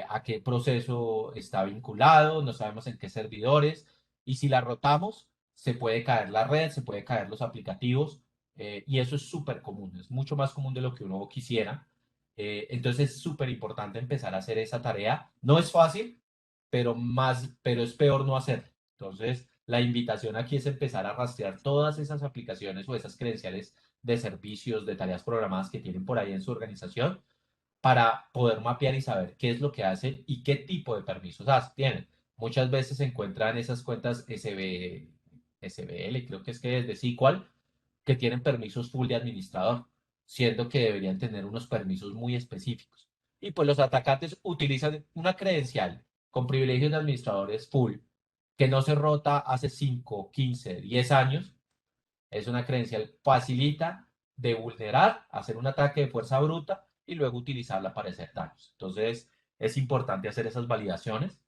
a qué proceso está vinculado, no sabemos en qué servidores, y si la rotamos, se puede caer la red, se puede caer los aplicativos, y eso es súper común, es mucho más común de lo que uno quisiera. Entonces es súper importante empezar a hacer esa tarea. No es fácil, pero es peor no hacerlo. Entonces, la invitación aquí es empezar a rastrear todas esas aplicaciones o esas credenciales de servicios, de tareas programadas que tienen por ahí en su organización para poder mapear y saber qué es lo que hacen y qué tipo de permisos tienen. Muchas veces se encuentran esas cuentas SBL, creo que es de SQL, que tienen permisos full de administrador, siendo que deberían tener unos permisos muy específicos. Y pues los atacantes utilizan una credencial con privilegios de administradores full, que no se rota hace 5, 15, 10 años. Es una credencial facilita de vulnerar, hacer un ataque de fuerza bruta y luego utilizarla para hacer daños. Entonces, es importante hacer esas validaciones.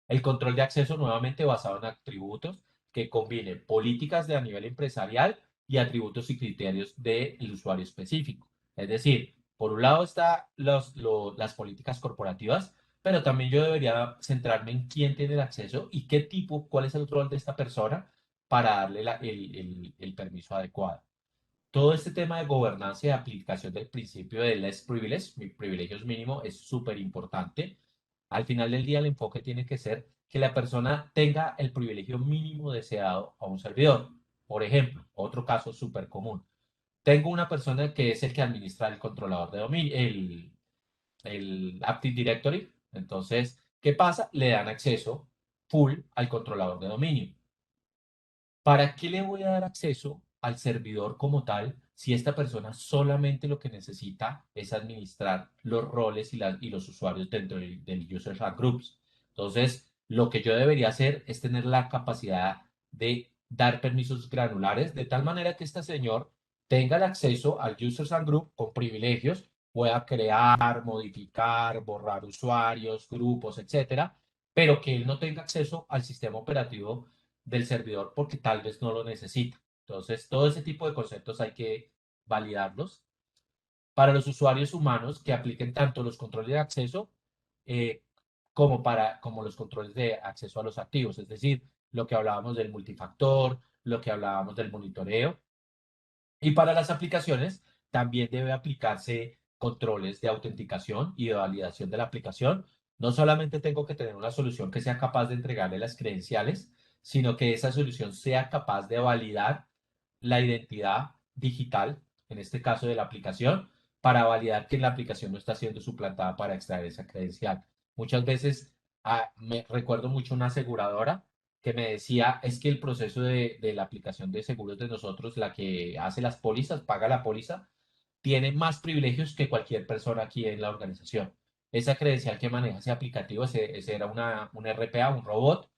El control de acceso nuevamente basado en atributos que combine políticas de a nivel empresarial y atributos y criterios del usuario específico. Es decir, por un lado están las políticas corporativas, pero también yo debería centrarme en quién tiene el acceso y qué tipo, cuál es el rol de esta persona para darle el permiso adecuado. Todo este tema de gobernanza y de aplicación del principio de less privilege, mi privilegios mínimo, es súper importante. Al final del día, el enfoque tiene que ser que la persona tenga el privilegio mínimo deseado a un servidor. Por ejemplo, otro caso súper común. Tengo una persona que es el que administra el controlador de dominio, el Active Directory. Entonces, ¿qué pasa? Le dan acceso full al controlador de dominio. ¿Para qué le voy a dar acceso al servidor como tal si esta persona solamente lo que necesita es administrar los roles y los usuarios dentro del Users and Groups? Entonces, lo que yo debería hacer es tener la capacidad de dar permisos granulares de tal manera que este señor tenga el acceso al Users and Group con privilegios, pueda crear, modificar, borrar usuarios, grupos, etcétera, pero que él no tenga acceso al sistema operativo del servidor porque tal vez no lo necesita. Entonces, todo ese tipo de conceptos hay que validarlos. Para los usuarios humanos que apliquen tanto los controles de acceso eh, como los controles de acceso a los activos, es decir, lo que hablábamos del multifactor, lo que hablábamos del monitoreo. Y para las aplicaciones también debe aplicarse controles de autenticación y de validación de la aplicación. No solamente tengo que tener una solución que sea capaz de entregarle las credenciales, sino que esa solución sea capaz de validar la identidad digital, en este caso de la aplicación, para validar que la aplicación no está siendo suplantada para extraer esa credencial. Muchas veces me recuerdo mucho una aseguradora que me decía, es que el proceso de la aplicación de seguros de nosotros, la que hace las pólizas, paga la póliza, tiene más privilegios que cualquier persona aquí en la organización. Esa credencial que maneja ese aplicativo, ese era un RPA, un robot,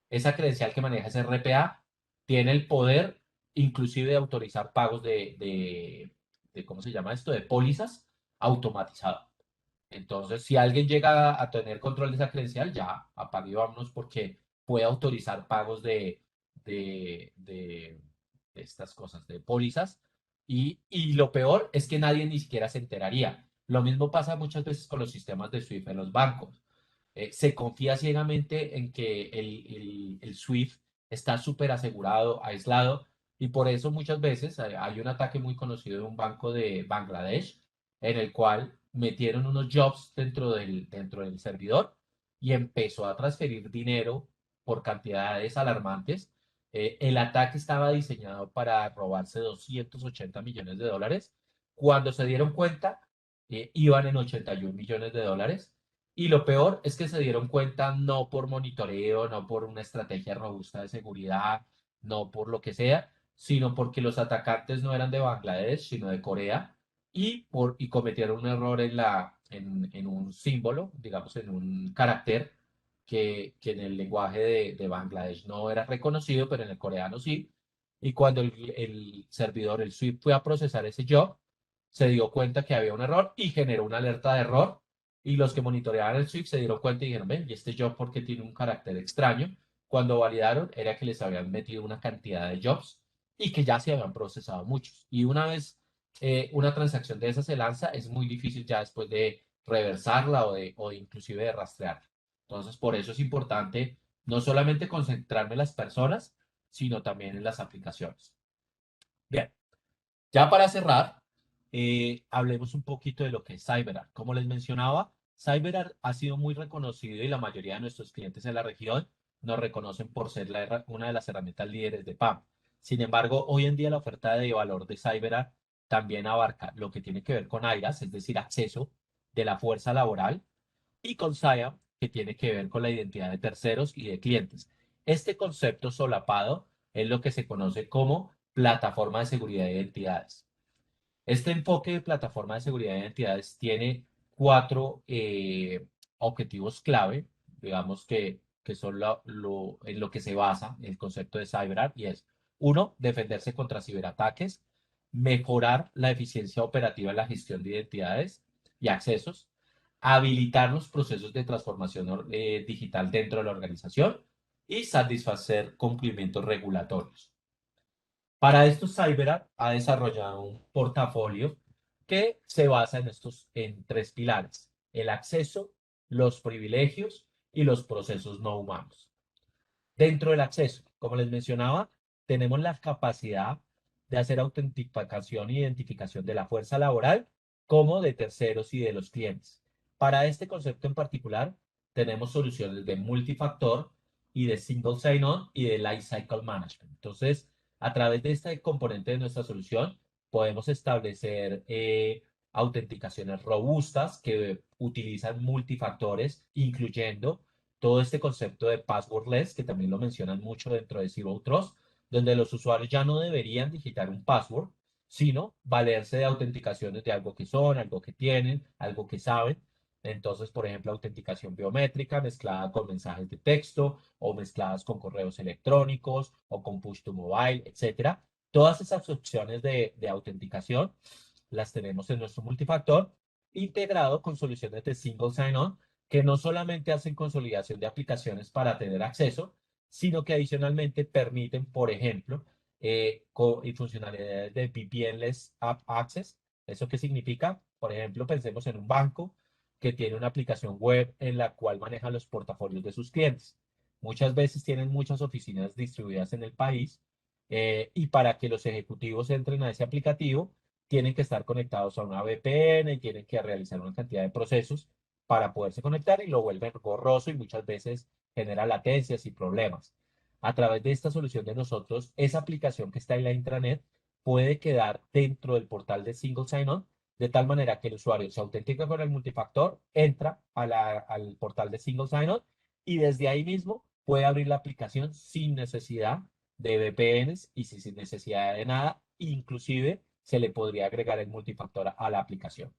esa credencial que maneja ese RPA tiene el poder inclusive de autorizar pagos ¿cómo se llama esto? De pólizas automatizado. Entonces, si alguien llega a tener control de esa credencial, ya apague y vámonos porque puede autorizar pagos de estas cosas, de pólizas. Y lo peor es que nadie ni siquiera se enteraría. Lo mismo pasa muchas veces con los sistemas de SWIFT en los bancos. Se confía ciegamente en que el SWIFT está súper asegurado, aislado, y por eso muchas veces hay un ataque muy conocido de un banco de Bangladesh en el cual metieron unos jobs dentro del servidor y empezó a transferir dinero por cantidades alarmantes. El ataque estaba diseñado para robarse 280 millones de dólares. Cuando se dieron cuenta, iban en 81 millones de dólares. Y lo peor es que se dieron cuenta no por monitoreo, no por una estrategia robusta de seguridad, no por lo que sea, sino porque los atacantes no eran de Bangladesh, sino de Corea y cometieron un error en un símbolo, digamos, en un carácter que en el lenguaje de Bangladesh no era reconocido, pero en el coreano sí. Y cuando el servidor, el SWIFT, fue a procesar ese job, se dio cuenta que había un error y generó una alerta de error. Y los que monitoreaban el SWIFT se dieron cuenta y dijeron, ven, ¿y este job por qué tiene un carácter extraño? Cuando validaron, era que les habían metido una cantidad de jobs y que ya se habían procesado muchos. Y una vez una transacción de esa se lanza, es muy difícil ya después de reversarla o de inclusive de rastrearla. Entonces, por eso es importante no solamente concentrarme en las personas, sino también en las aplicaciones. Bien, ya para cerrar, hablemos un poquito de lo que es CyberArk. Como les mencionaba, CyberArk ha sido muy reconocido y la mayoría de nuestros clientes en la región nos reconocen por ser una de las herramientas líderes de PAM. Sin embargo, hoy en día la oferta de valor de CyberArk también abarca lo que tiene que ver con IRAS, es decir, acceso de la fuerza laboral, y con SIAM, que tiene que ver con la identidad de terceros y de clientes. Este concepto solapado es lo que se conoce como plataforma de seguridad de identidades. Este enfoque de plataforma de seguridad de identidades tiene cuatro objetivos clave, digamos que son en lo que se basa el concepto de CyberArk, y es, uno, defenderse contra ciberataques, mejorar la eficiencia operativa en la gestión de identidades y accesos, habilitar los procesos de transformación digital dentro de la organización y satisfacer cumplimientos regulatorios. Para esto, CyberArk ha desarrollado un portafolio que se basa en tres pilares: el acceso, los privilegios y los procesos no humanos. Dentro del acceso, como les mencionaba, tenemos la capacidad de hacer autenticación e identificación de la fuerza laboral como de terceros y de los clientes. Para este concepto en particular, tenemos soluciones de multifactor y de single sign-on y de lifecycle management. Entonces, a través de este componente de nuestra solución, podemos establecer autenticaciones robustas que utilizan multifactores, incluyendo todo este concepto de passwordless, que también lo mencionan mucho dentro de Zero Trust, donde los usuarios ya no deberían digitar un password, sino valerse de autenticaciones de algo que son, algo que tienen, algo que saben. Entonces, por ejemplo, autenticación biométrica mezclada con mensajes de texto o mezcladas con correos electrónicos o con push to mobile, etcétera. Todas esas opciones de autenticación las tenemos en nuestro multifactor, integrado con soluciones de single sign-on, que no solamente hacen consolidación de aplicaciones para tener acceso, sino que adicionalmente permiten, por ejemplo, y funcionalidades de VPN-less App Access. ¿Eso qué significa? Por ejemplo, pensemos en un banco que tiene una aplicación web en la cual maneja los portafolios de sus clientes. Muchas veces tienen muchas oficinas distribuidas en el país, y para que los ejecutivos entren a ese aplicativo, tienen que estar conectados a una VPN y tienen que realizar una cantidad de procesos para poderse conectar, y lo vuelven borroso y muchas veces genera latencias y problemas. A través de esta solución de nosotros, esa aplicación que está en la intranet puede quedar dentro del portal de Single Sign-On, de tal manera que el usuario se autentica con el multifactor, entra al portal de Single Sign-On y desde ahí mismo puede abrir la aplicación sin necesidad de VPNs y sin necesidad de nada. Inclusive se le podría agregar el multifactor a la aplicación.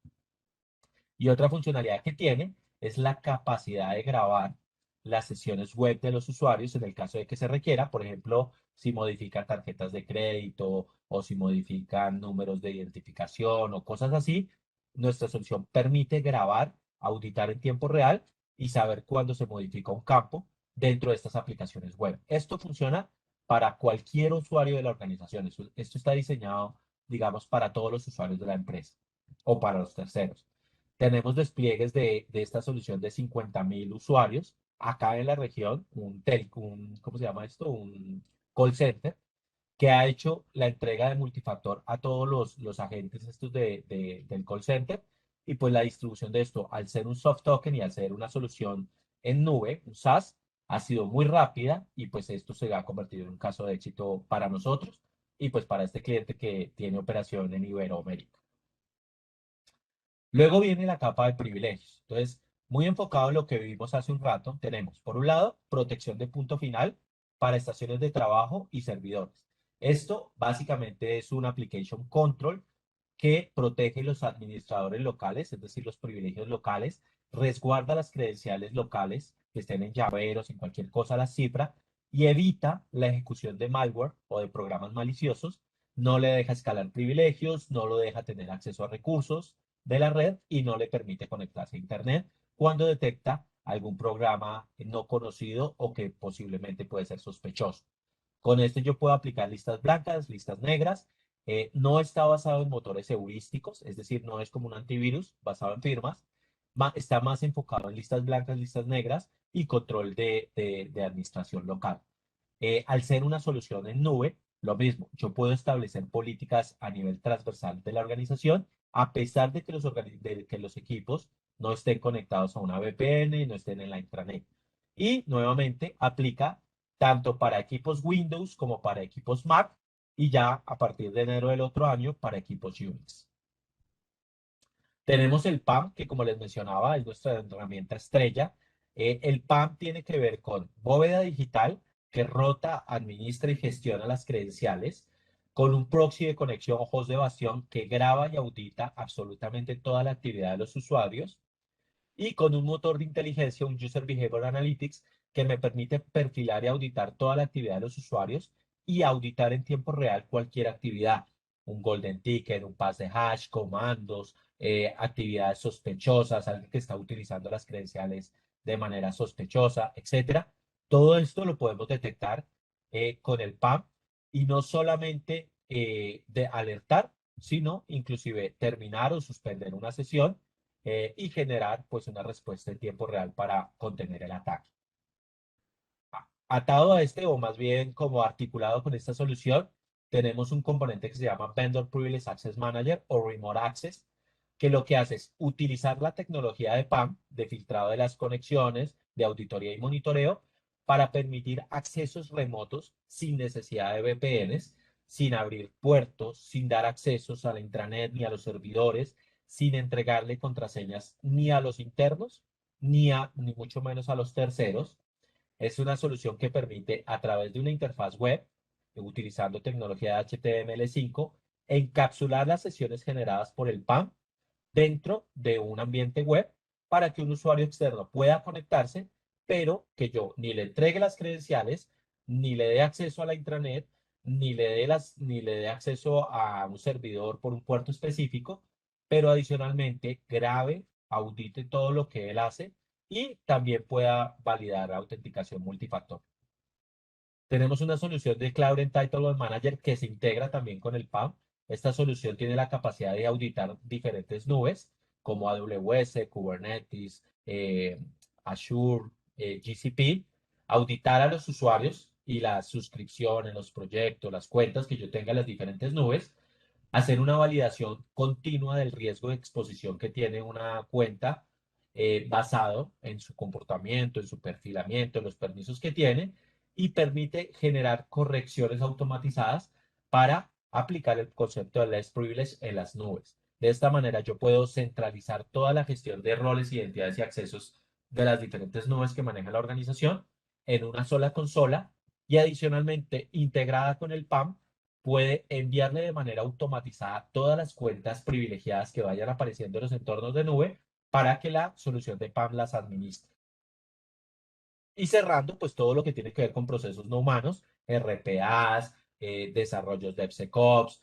Y otra funcionalidad que tiene es la capacidad de grabar las sesiones web de los usuarios en el caso de que se requiera. Por ejemplo, si modifican tarjetas de crédito o si modifican números de identificación o cosas así, nuestra solución permite grabar, auditar en tiempo real y saber cuándo se modifica un campo dentro de estas aplicaciones web. Esto funciona para cualquier usuario de la organización. Esto está diseñado, digamos, para todos los usuarios de la empresa o para los terceros. Tenemos despliegues de esta solución de 50.000 usuarios. Acá en la región, ¿cómo se llama esto? Un call center que ha hecho la entrega de multifactor a todos los agentes estos del call center. Y pues la distribución de esto, al ser un soft token y al ser una solución en nube, un SaaS, ha sido muy rápida, y pues esto se ha convertido en un caso de éxito para nosotros y pues para este cliente que tiene operación en Iberoamérica. Luego viene la capa de privilegios. Entonces, muy enfocado en lo que vimos hace un rato, tenemos, por un lado, protección de punto final para estaciones de trabajo y servidores. Esto básicamente es un application control que protege los administradores locales, es decir, los privilegios locales, resguarda las credenciales locales que estén en llaveros, en cualquier cosa la cifra, y evita la ejecución de malware o de programas maliciosos. No le deja escalar privilegios, no lo deja tener acceso a recursos de la red y no le permite conectarse a Internet cuando detecta algún programa no conocido o que posiblemente puede ser sospechoso. Con esto yo puedo aplicar listas blancas, listas negras, No está basado en motores heurísticos, es decir, no es como un antivirus basado en firmas. Está más enfocado en listas blancas, listas negras y control de administración local. Al ser una solución en nube, lo mismo, yo puedo establecer políticas a nivel transversal de la organización, a pesar de que de que los equipos no estén conectados a una VPN y no estén en la intranet. Y nuevamente aplica tanto para equipos Windows como para equipos Mac y ya a partir de enero del otro año para equipos Unix. Tenemos el PAM, que como les mencionaba, es nuestra herramienta estrella. El PAM tiene que ver con bóveda digital que rota, administra y gestiona las credenciales, con un proxy de conexión o host de bastión que graba y audita absolutamente toda la actividad de los usuarios, y con un motor de inteligencia, un User Behavior Analytics, que me permite perfilar y auditar toda la actividad de los usuarios y auditar en tiempo real cualquier actividad, un golden ticket, un pass de hash, comandos, actividades sospechosas, alguien que está utilizando las credenciales de manera sospechosa, etcétera. Todo esto lo podemos detectar con el PAM y no solamente de alertar, sino inclusive terminar o suspender una sesión y generar pues una respuesta en tiempo real para contener el ataque. Atado a este, o más bien como articulado con esta solución, tenemos un componente que se llama Vendor Privilege Access Manager o Remote Access, que lo que hace es utilizar la tecnología de PAM, de filtrado de las conexiones, de auditoría y monitoreo, para permitir accesos remotos sin necesidad de VPNs, sin abrir puertos, sin dar accesos a la intranet ni a los servidores, sin entregarle contraseñas ni a los internos, ni mucho menos a los terceros. Es una solución que permite, a través de una interfaz web, utilizando tecnología de HTML5, encapsular las sesiones generadas por el PAM dentro de un ambiente web para que un usuario externo pueda conectarse, pero que yo ni le entregue las credenciales, ni le dé acceso a la intranet, ni le dé acceso a un servidor por un puerto específico, pero adicionalmente grabe, audite todo lo que él hace y también pueda validar la autenticación multifactor. Tenemos una solución de Cloud Entitlement Manager que se integra también con el PAM. Esta solución tiene la capacidad de auditar diferentes nubes como AWS, Kubernetes, Azure, GCP, auditar a los usuarios y las suscripciones, los proyectos, las cuentas que yo tenga en las diferentes nubes, hacer una validación continua del riesgo de exposición que tiene una cuenta basado en su comportamiento, en su perfilamiento, en los permisos que tiene y permite generar correcciones automatizadas para aplicar el concepto de less privilege en las nubes. De esta manera yo puedo centralizar toda la gestión de roles, identidades y accesos de las diferentes nubes que maneja la organización en una sola consola y adicionalmente integrada con el PAM puede enviarle de manera automatizada todas las cuentas privilegiadas que vayan apareciendo en los entornos de nube para que la solución de PAM las administre. Y cerrando, pues todo lo que tiene que ver con procesos no humanos, RPAs, desarrollos DevSecOps,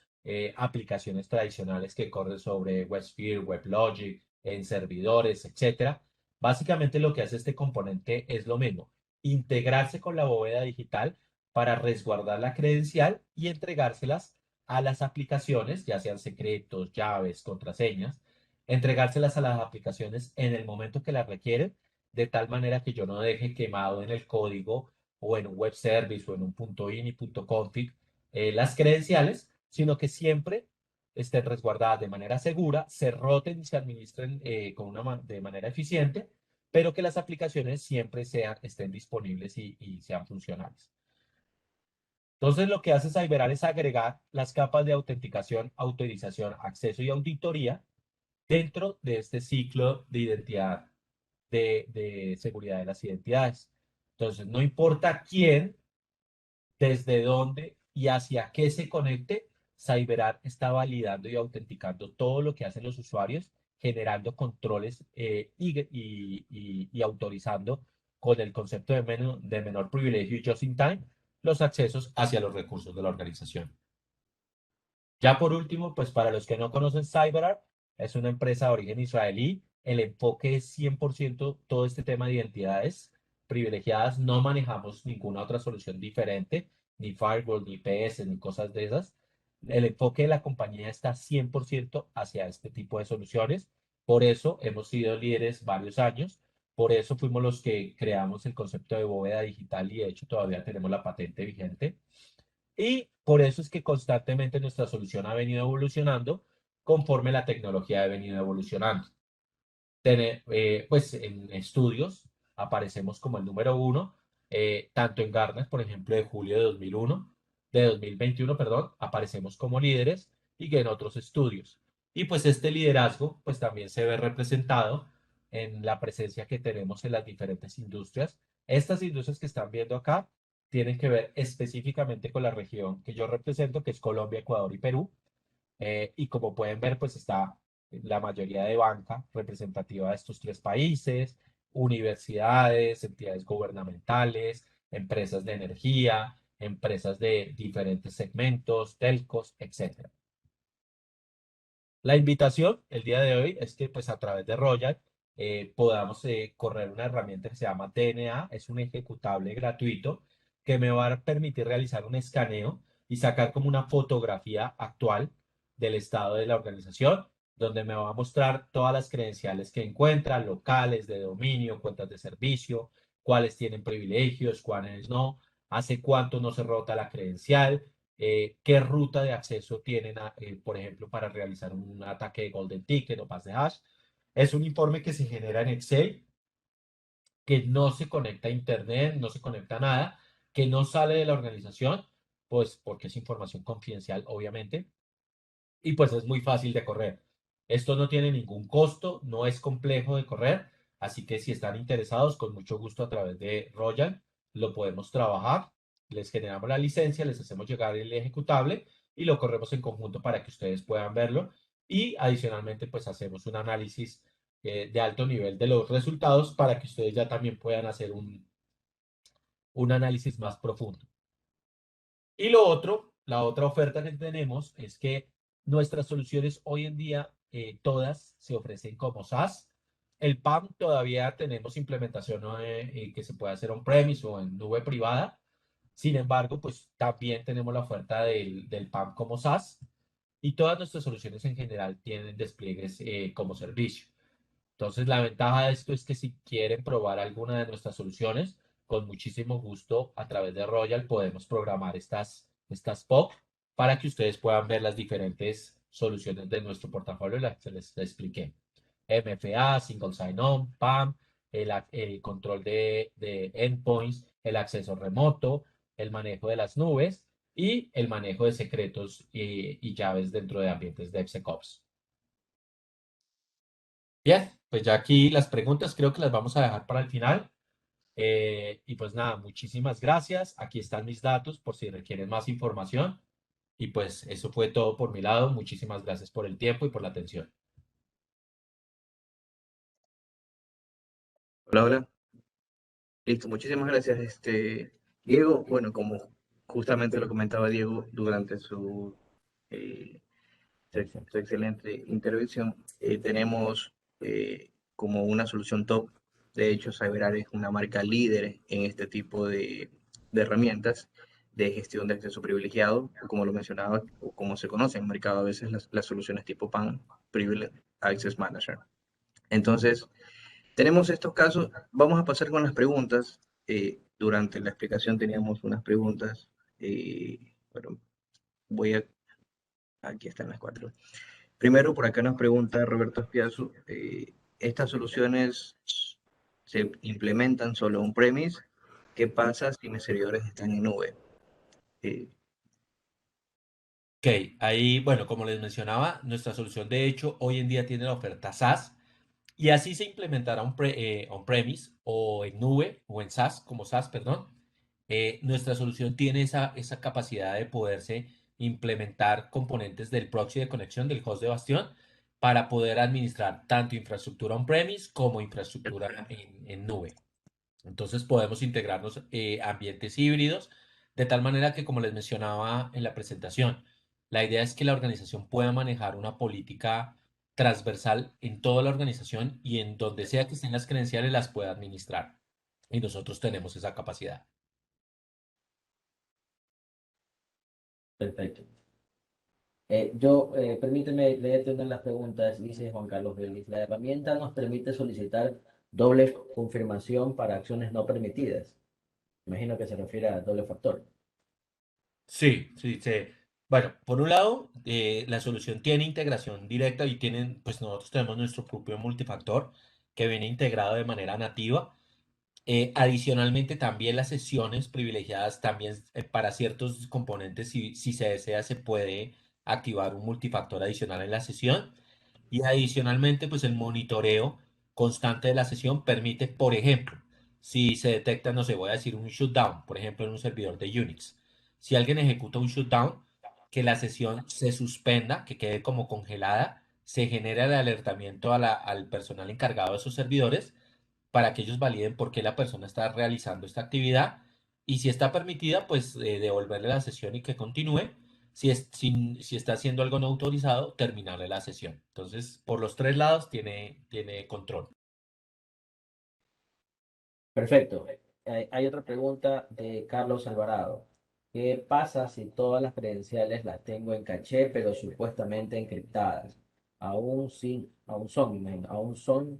aplicaciones tradicionales que corren sobre WebSphere, WebLogic, en servidores, etcétera. Básicamente lo que hace este componente es lo mismo, integrarse con la bóveda digital para resguardar la credencial y entregárselas a las aplicaciones, ya sean secretos, llaves, contraseñas, entregárselas a las aplicaciones en el momento que las requieren de tal manera que yo no deje quemado en el código o en un web service o en un .ini, .config las credenciales, sino que siempre estén resguardadas de manera segura, se roten y se administren de manera eficiente, pero que las aplicaciones siempre estén disponibles y sean funcionales. Entonces, lo que hace Cyberal es agregar las capas de autenticación, autorización, acceso y auditoría dentro de este ciclo de identidad de seguridad de las identidades. Entonces, no importa quién, desde dónde y hacia qué se conecte, CyberArk está validando y autenticando todo lo que hacen los usuarios, generando controles y autorizando con el concepto de menor privilegio y just in time los accesos hacia los recursos de la organización. Ya por último, pues para los que no conocen CyberArk, es una empresa de origen israelí. El enfoque es 100% todo este tema de identidades privilegiadas. No manejamos ninguna otra solución diferente, ni firewall, ni IPS, ni cosas de esas. El enfoque de la compañía está 100% hacia este tipo de soluciones. Por eso hemos sido líderes varios años. Por eso fuimos los que creamos el concepto de bóveda digital y de hecho todavía tenemos la patente vigente. Y por eso es que constantemente nuestra solución ha venido evolucionando conforme la tecnología ha venido evolucionando. Pues en estudios aparecemos como el número uno, tanto en Gartner, por ejemplo, de julio de 2021, perdón, aparecemos como líderes y que en otros estudios. Y pues este liderazgo pues también se ve representado en la presencia que tenemos en las diferentes industrias. Estas industrias que están viendo acá tienen que ver específicamente con la región que yo represento, que es Colombia, Ecuador y Perú. Y como pueden ver, pues está la mayoría de banca representativa de estos tres países, universidades, entidades gubernamentales, empresas de energía, empresas de diferentes segmentos, telcos, etcétera. La invitación el día de hoy es que pues a través de Royal podamos correr una herramienta que se llama DNA, es un ejecutable gratuito que me va a permitir realizar un escaneo y sacar como una fotografía actual del estado de la organización, donde me va a mostrar todas las credenciales que encuentra, locales, de dominio, cuentas de servicio, cuáles tienen privilegios, cuáles no, hace cuánto no se rota la credencial, qué ruta de acceso tienen, por ejemplo, para realizar un ataque de Golden Ticket o Pass de Hash. Es un informe que se genera en Excel, que no se conecta a Internet, no se conecta a nada, que no sale de la organización, pues porque es información confidencial, obviamente, y pues es muy fácil de correr. Esto no tiene ningún costo, no es complejo de correr, así que si están interesados, con mucho gusto a través de Royal lo podemos trabajar, les generamos la licencia, les hacemos llegar el ejecutable y lo corremos en conjunto para que ustedes puedan verlo y adicionalmente pues hacemos un análisis de alto nivel de los resultados para que ustedes ya también puedan hacer un análisis más profundo. Y lo otro, la otra oferta que tenemos es que nuestras soluciones hoy en día todas se ofrecen como SaaS. El PAM todavía tenemos implementación que se puede hacer on-premise o en nube privada. Sin embargo, pues también tenemos la oferta del PAM como SaaS y todas nuestras soluciones en general tienen despliegues como servicio. Entonces, la ventaja de esto es que si quieren probar alguna de nuestras soluciones, con muchísimo gusto a través de Royal podemos programar estas POC para que ustedes puedan ver las diferentes soluciones de nuestro portafolio, las que les expliqué. MFA, Single Sign-On, PAM, el control de endpoints, el acceso remoto, el manejo de las nubes y el manejo de secretos y llaves dentro de ambientes de DevSecOps. Bien, pues ya aquí las preguntas creo que las vamos a dejar para el final. Y pues nada, muchísimas gracias. Aquí están mis datos por si requieren más información. Y pues eso fue todo por mi lado. Muchísimas gracias por el tiempo y por la atención. Hola, hola. Listo, muchísimas gracias, Diego. Bueno, como justamente lo comentaba Diego durante eh, su excelente intervención, tenemos como una solución top. De hecho, CyberArk es una marca líder en este tipo de herramientas de gestión de acceso privilegiado, o como lo mencionaba, o como se conoce en el mercado a veces las soluciones tipo PAM, Privileged Access Manager. Entonces, tenemos estos casos, vamos a pasar con las preguntas. Durante la explicación teníamos unas preguntas. Bueno, voy a, aquí están las cuatro. Primero, por acá nos pregunta Roberto Espiazu, ¿estas soluciones se implementan solo on-premise? ¿Qué pasa si mis servidores están en nube? Eh, Ok, ahí, bueno, como les mencionaba, nuestra solución de hecho hoy en día tiene la oferta SaaS y así se implementará on-premise o en nube o en SaaS, como SaaS, perdón. Nuestra solución tiene esa capacidad de poderse implementar componentes del proxy de conexión del host de Bastión para poder administrar tanto infraestructura on-premise como infraestructura en nube. Entonces podemos integrarnos ambientes híbridos de tal manera que, como les mencionaba en la presentación, la idea es que la organización pueda manejar una política transversal en toda la organización y en donde sea que estén las credenciales las pueda administrar. Y nosotros tenemos esa capacidad. Perfecto. Permíteme leerte una de las preguntas, dice Juan Carlos Vélez. La herramienta nos permite solicitar doble confirmación para acciones no permitidas. Imagino que se refiere a doble factor. Sí, sí, sí. Bueno, por un lado, la solución tiene integración directa y tienen, pues nosotros tenemos nuestro propio multifactor que viene integrado de manera nativa. Adicionalmente, también las sesiones privilegiadas, también para ciertos componentes, si se desea, se puede activar un multifactor adicional en la sesión. Y adicionalmente, pues el monitoreo constante de la sesión permite, por ejemplo, si se detecta, no sé, voy a decir un shutdown, por ejemplo, en un servidor de Unix. Si alguien ejecuta un shutdown, que la sesión se suspenda, que quede como congelada, se genera el alertamiento al personal encargado de esos servidores para que ellos validen por qué la persona está realizando esta actividad y si está permitida, pues devolverle la sesión y que continúe. Si está haciendo algo no autorizado, terminarle la sesión. Entonces, por los tres lados tiene control. Perfecto. Hay otra pregunta de Carlos Alvarado. ¿Qué pasa si todas las credenciales las tengo en caché, pero supuestamente encriptadas? Aún son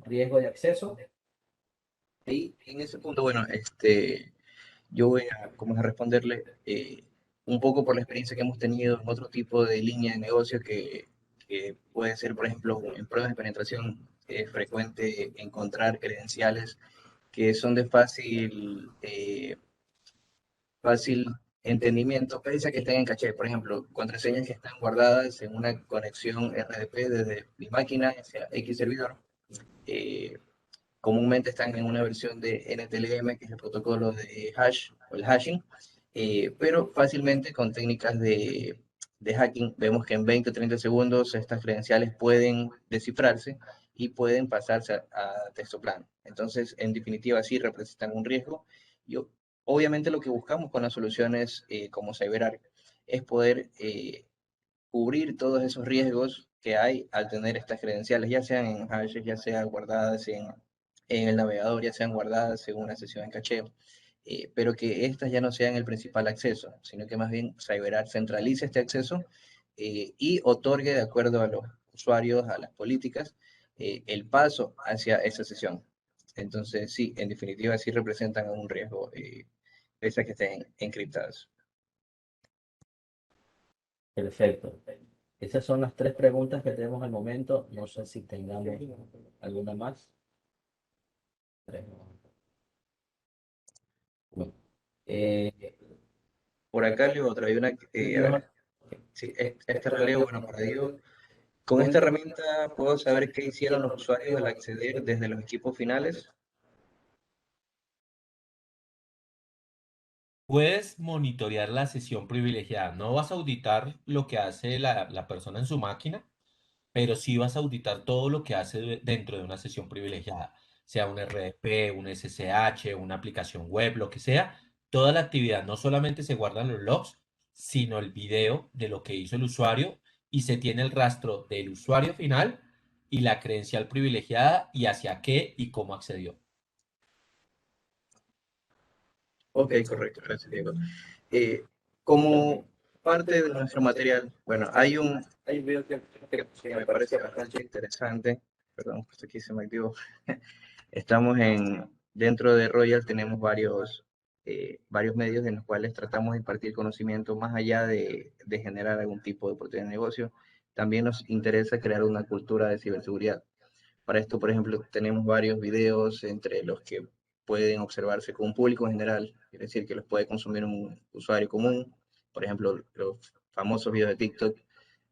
riesgo de acceso. Y en ese punto, bueno, yo voy a, como a responderle un poco por la experiencia que hemos tenido en otro tipo de línea de negocio que puede ser, por ejemplo, en pruebas de penetración, es frecuente encontrar credenciales que son de fácil entendimiento, pese a que estén en caché. Por ejemplo, contraseñas que están guardadas en una conexión RDP desde mi máquina hacia X servidor. eh, Comúnmente están en una versión de NTLM, que es el protocolo de hash o el hashing, pero fácilmente con técnicas de hacking vemos que en 20 o 30 segundos estas credenciales pueden descifrarse y pueden pasarse a texto plano. Entonces, en definitiva, sí representan un riesgo. Y obviamente lo que buscamos con las soluciones como CyberArk es poder cubrir todos esos riesgos que hay al tener estas credenciales, ya sean en hashes, ya sean guardadas en el navegador, ya sean guardadas en una sesión en caché, pero que estas ya no sean el principal acceso, sino que más bien CyberArk centralice este acceso y otorgue, de acuerdo a los usuarios, a las políticas, el paso hacia esa sesión. Entonces, sí, en definitiva, sí representan un riesgo, pese a que estén encriptadas. Perfecto. Esas son las tres preguntas que tenemos al momento. No sé si tengamos alguna más. Tres. Bueno, eh, Por acá leo otra, hay una, a ver, sí, esta la leo, bueno, para Diego. Con esta herramienta puedo saber qué hicieron los usuarios al acceder desde los equipos finales. Puedes monitorear la sesión privilegiada. No vas a auditar lo que hace la persona en su máquina, pero sí vas a auditar todo lo que hace dentro de una sesión privilegiada, sea un RDP, un SSH, una aplicación web, lo que sea. Toda la actividad no solamente se guardan los logs, sino el video de lo que hizo el usuario y se tiene el rastro del usuario final y la credencial privilegiada y hacia qué y cómo accedió. Ok, correcto, gracias, Diego. Eh, Como parte de nuestro material, bueno, hay un video que me parece bastante interesante. Perdón, pues aquí se me activó. Estamos dentro de Royal tenemos varios medios en los cuales tratamos de impartir conocimiento más allá de generar algún tipo de oportunidad de negocio. También nos interesa crear una cultura de ciberseguridad. Para esto, por ejemplo, tenemos varios videos entre los que pueden observarse con un público en general, es decir, que los puede consumir un usuario común, por ejemplo, los famosos videos de TikTok.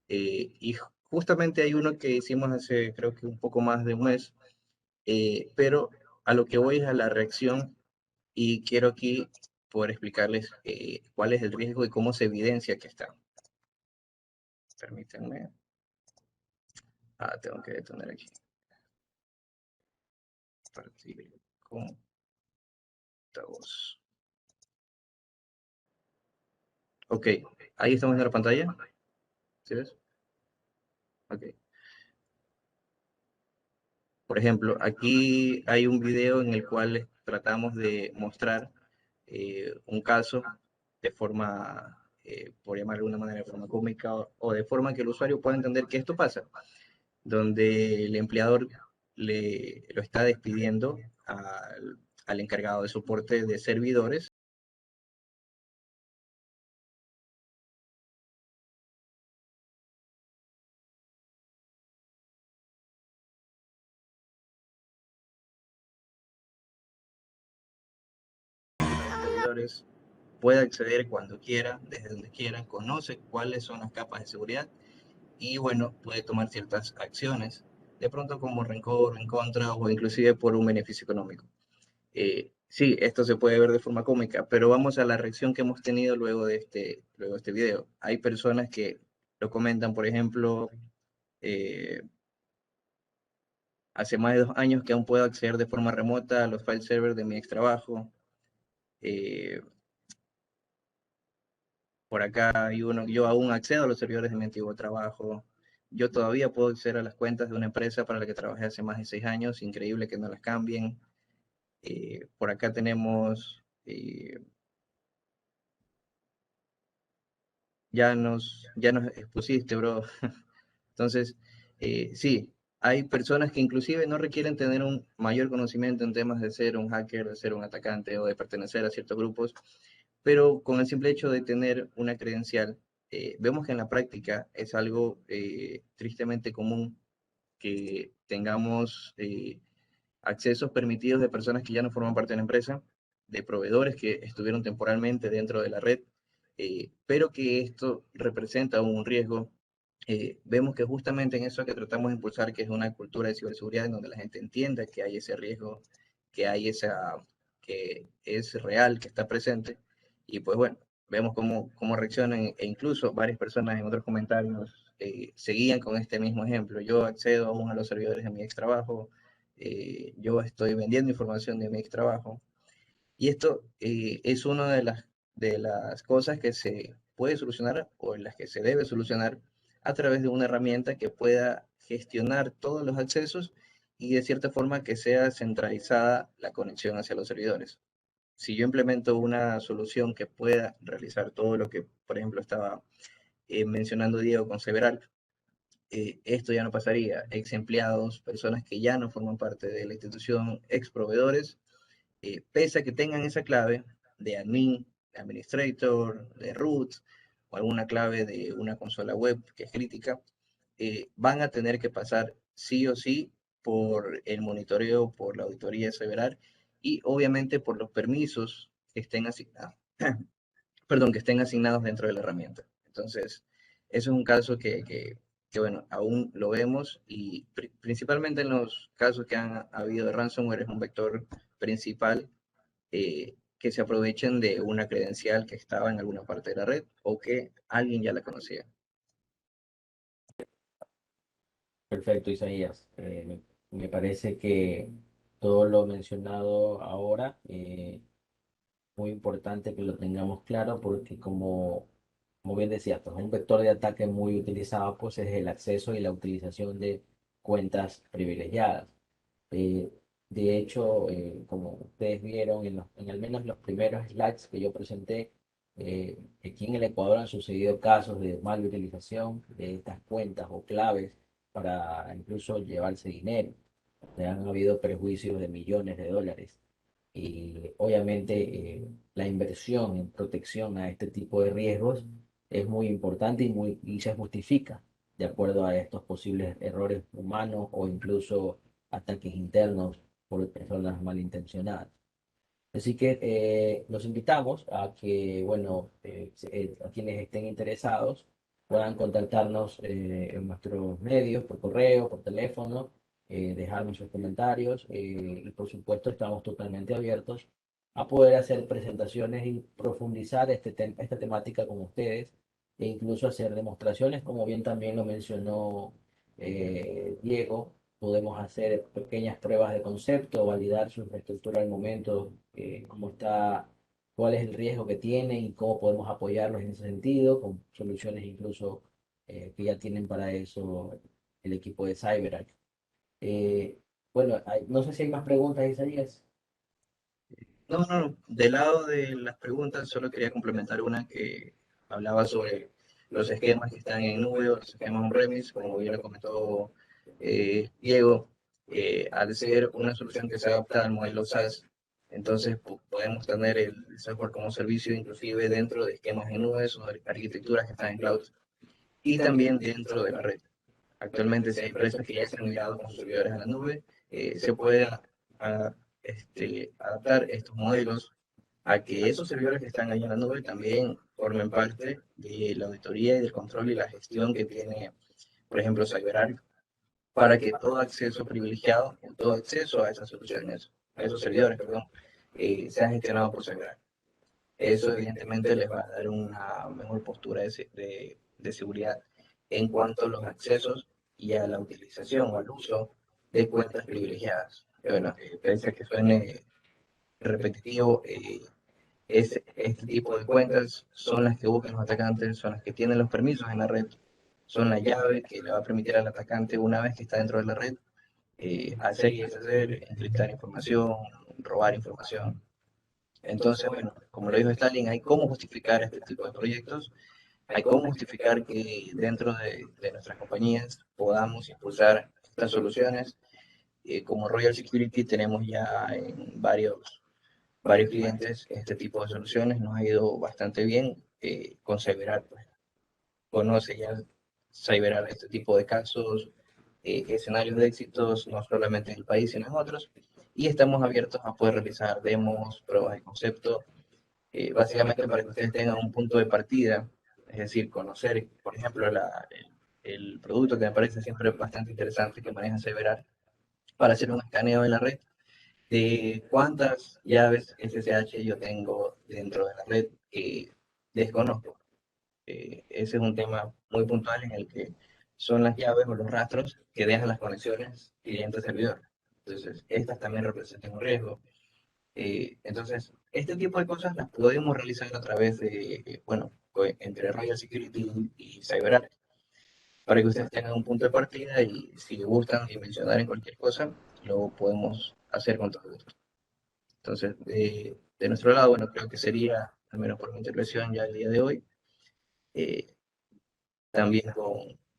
Y justamente hay uno que hicimos hace creo que un poco más de un mes, pero a lo que voy es a la reacción y quiero aquí poder explicarles cuál es el riesgo y cómo se evidencia que está. Permítanme. Tengo que detener aquí. Partir con voz. Ok, ahí estamos en la pantalla. ¿Sí ves? Ok. Por ejemplo, aquí hay un video en el cual tratamos de mostrar un caso de forma por llamarlo de una manera, de forma cómica o de forma que el usuario pueda entender que esto pasa, donde el empleador lo está despidiendo al encargado de soporte de servidores. Servidores puede acceder cuando quiera, desde donde quiera, conoce cuáles son las capas de seguridad y bueno, puede tomar ciertas acciones, de pronto como rencor, en contra o inclusive por un beneficio económico. Sí, esto se puede ver de forma cómica, pero vamos a la reacción que hemos tenido luego de este video. Hay personas que lo comentan, por ejemplo, hace más de 2 años que aún puedo acceder de forma remota a los file servers de mi ex trabajo. Por acá hay uno, yo aún accedo a los servidores de mi antiguo trabajo. Yo todavía puedo acceder a las cuentas de una empresa para la que trabajé hace más de 6 años. Increíble que no las cambien. Por acá tenemos, ya nos expusiste, bro. Entonces, sí, hay personas que inclusive no requieren tener un mayor conocimiento en temas de ser un hacker, de ser un atacante o de pertenecer a ciertos grupos, pero con el simple hecho de tener una credencial, vemos que en la práctica es algo tristemente común que tengamos accesos permitidos de personas que ya no forman parte de la empresa, de proveedores que estuvieron temporalmente dentro de la red, pero que esto representa un riesgo. Vemos que justamente en eso que tratamos de impulsar, que es una cultura de ciberseguridad en donde la gente entienda que hay ese riesgo, que es real, que está presente, y pues bueno, vemos cómo reaccionan e incluso varias personas en otros comentarios seguían con este mismo ejemplo. Yo accedo aún a los servidores de mi ex trabajo, yo estoy vendiendo información de mi ex trabajo, y esto es una de las cosas que se puede solucionar o en las que se debe solucionar a través de una herramienta que pueda gestionar todos los accesos y de cierta forma que sea centralizada la conexión hacia los servidores. Si yo implemento una solución que pueda realizar todo lo que, por ejemplo, estaba mencionando Diego con Several, esto ya no pasaría. Ex empleados, personas que ya no forman parte de la institución, ex proveedores, pese a que tengan esa clave de admin, de administrator, de root o alguna clave de una consola web que es crítica, van a tener que pasar sí o sí por el monitoreo, por la auditoría several y obviamente por los permisos que estén asignados, perdón, que estén asignados dentro de la herramienta. Entonces, eso es un caso que bueno, aún lo vemos y principalmente en los casos que han habido de ransomware es un vector principal que se aprovechen de una credencial que estaba en alguna parte de la red o que alguien ya la conocía. Perfecto, Isaías. Me parece que todo lo mencionado ahora, muy importante que lo tengamos claro porque como bien decía, pues un vector de ataque muy utilizado pues es el acceso y la utilización de cuentas privilegiadas. Eh, de hecho, como ustedes vieron en al menos los primeros slides que yo presenté, aquí en el Ecuador han sucedido casos de mala utilización de estas cuentas o claves para incluso llevarse dinero. Han habido perjuicios de millones de dólares. Y obviamente la inversión en protección a este tipo de riesgos es muy importante y se justifica de acuerdo a estos posibles errores humanos o incluso ataques internos por personas malintencionadas. Así que los invitamos a que, bueno, a quienes estén interesados puedan contactarnos en nuestros medios, por correo, por teléfono, dejarnos sus comentarios y por supuesto estamos totalmente abiertos a poder hacer presentaciones y profundizar esta temática con ustedes e incluso hacer demostraciones, como bien también lo mencionó Diego. Podemos hacer pequeñas pruebas de concepto, validar su infraestructura al momento, cómo está, cuál es el riesgo que tienen y cómo podemos apoyarlos en ese sentido, con soluciones incluso que ya tienen para eso el equipo de CyberArk. Eh, bueno, no sé si hay más preguntas, Isaías. No, no, no. Del lado de las preguntas, solo quería complementar una que hablaba sobre los esquemas que están en nube o los esquemas on-premise, como bien lo comentó Diego, al ser una solución que se adapta al modelo SaaS, entonces podemos tener el software como servicio inclusive dentro de esquemas en nubes o de arquitecturas que están en cloud y también dentro de la red. Actualmente, si hay empresas que ya se han migrado con sus servidores a la nube, se puede adaptar estos modelos a que esos servidores que están ahí en la nube también formen parte de la auditoría y del control y la gestión que tiene, por ejemplo, CyberArk, para que todo acceso privilegiado, o todo acceso a esas soluciones, a esos servidores, perdón, sea gestionado por CyberArk. Eso evidentemente les va a dar una mejor postura de seguridad en cuanto a los accesos y a la utilización o al uso de cuentas privilegiadas. Bueno, pese a que suene repetitivo, este tipo de cuentas son las que buscan los atacantes, son las que tienen los permisos en la red, son la llave que le va a permitir al atacante, una vez que está dentro de la red, hacer y deshacer, encriptar información, robar información. Entonces, bueno, como lo dijo Stalin, hay cómo justificar este tipo de proyectos, hay cómo justificar que dentro de nuestras compañías podamos impulsar estas soluciones. Como Royal Security tenemos ya en varios clientes este tipo de soluciones, nos ha ido bastante bien. Con CyberArk, pues, conoce ya CyberArk este tipo de casos, escenarios de éxitos, no solamente en el país, sino en otros, y estamos abiertos a poder realizar demos, pruebas de concepto, básicamente para que ustedes tengan un punto de partida, es decir, conocer, por ejemplo, el producto que me parece siempre bastante interesante que maneja CyberArk, para hacer un escaneo de la red de cuántas llaves SSH yo tengo dentro de la red que desconozco. Ese es un tema muy puntual en el que son las llaves o los rastros que dejan las conexiones cliente-servidor. Entonces, estas también representan un riesgo. Entonces, este tipo de cosas las podemos realizar a través de, bueno, entre Royal Security y CyberArk, para que ustedes tengan un punto de partida y si gustan dimensionar en cualquier cosa, lo podemos hacer con todo gusto. Entonces, de nuestro lado, bueno, creo que sería, al menos por mi intervención ya el día de hoy, eh, también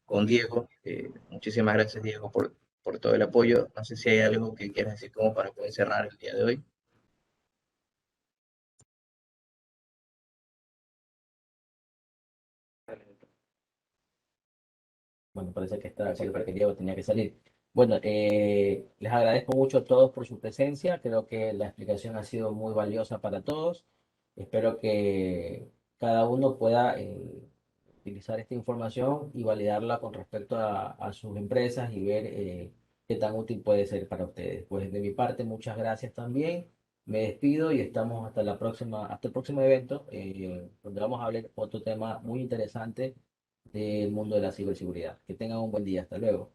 con Diego. Muchísimas gracias, Diego, por todo el apoyo. No sé si hay algo que quieras decir como para poder cerrar el día de hoy. Bueno, parece que está el que Diego tenía que salir. Bueno, les agradezco mucho a todos por su presencia. Creo que la explicación ha sido muy valiosa para todos. Espero que cada uno pueda utilizar esta información y validarla con respecto a sus empresas y ver qué tan útil puede ser para ustedes. Pues de mi parte, muchas gracias también. Me despido y estamos hasta la próxima, hasta el próximo evento, donde vamos a hablar otro tema muy interesante del mundo de la ciberseguridad. Que tengan un buen día. Hasta luego.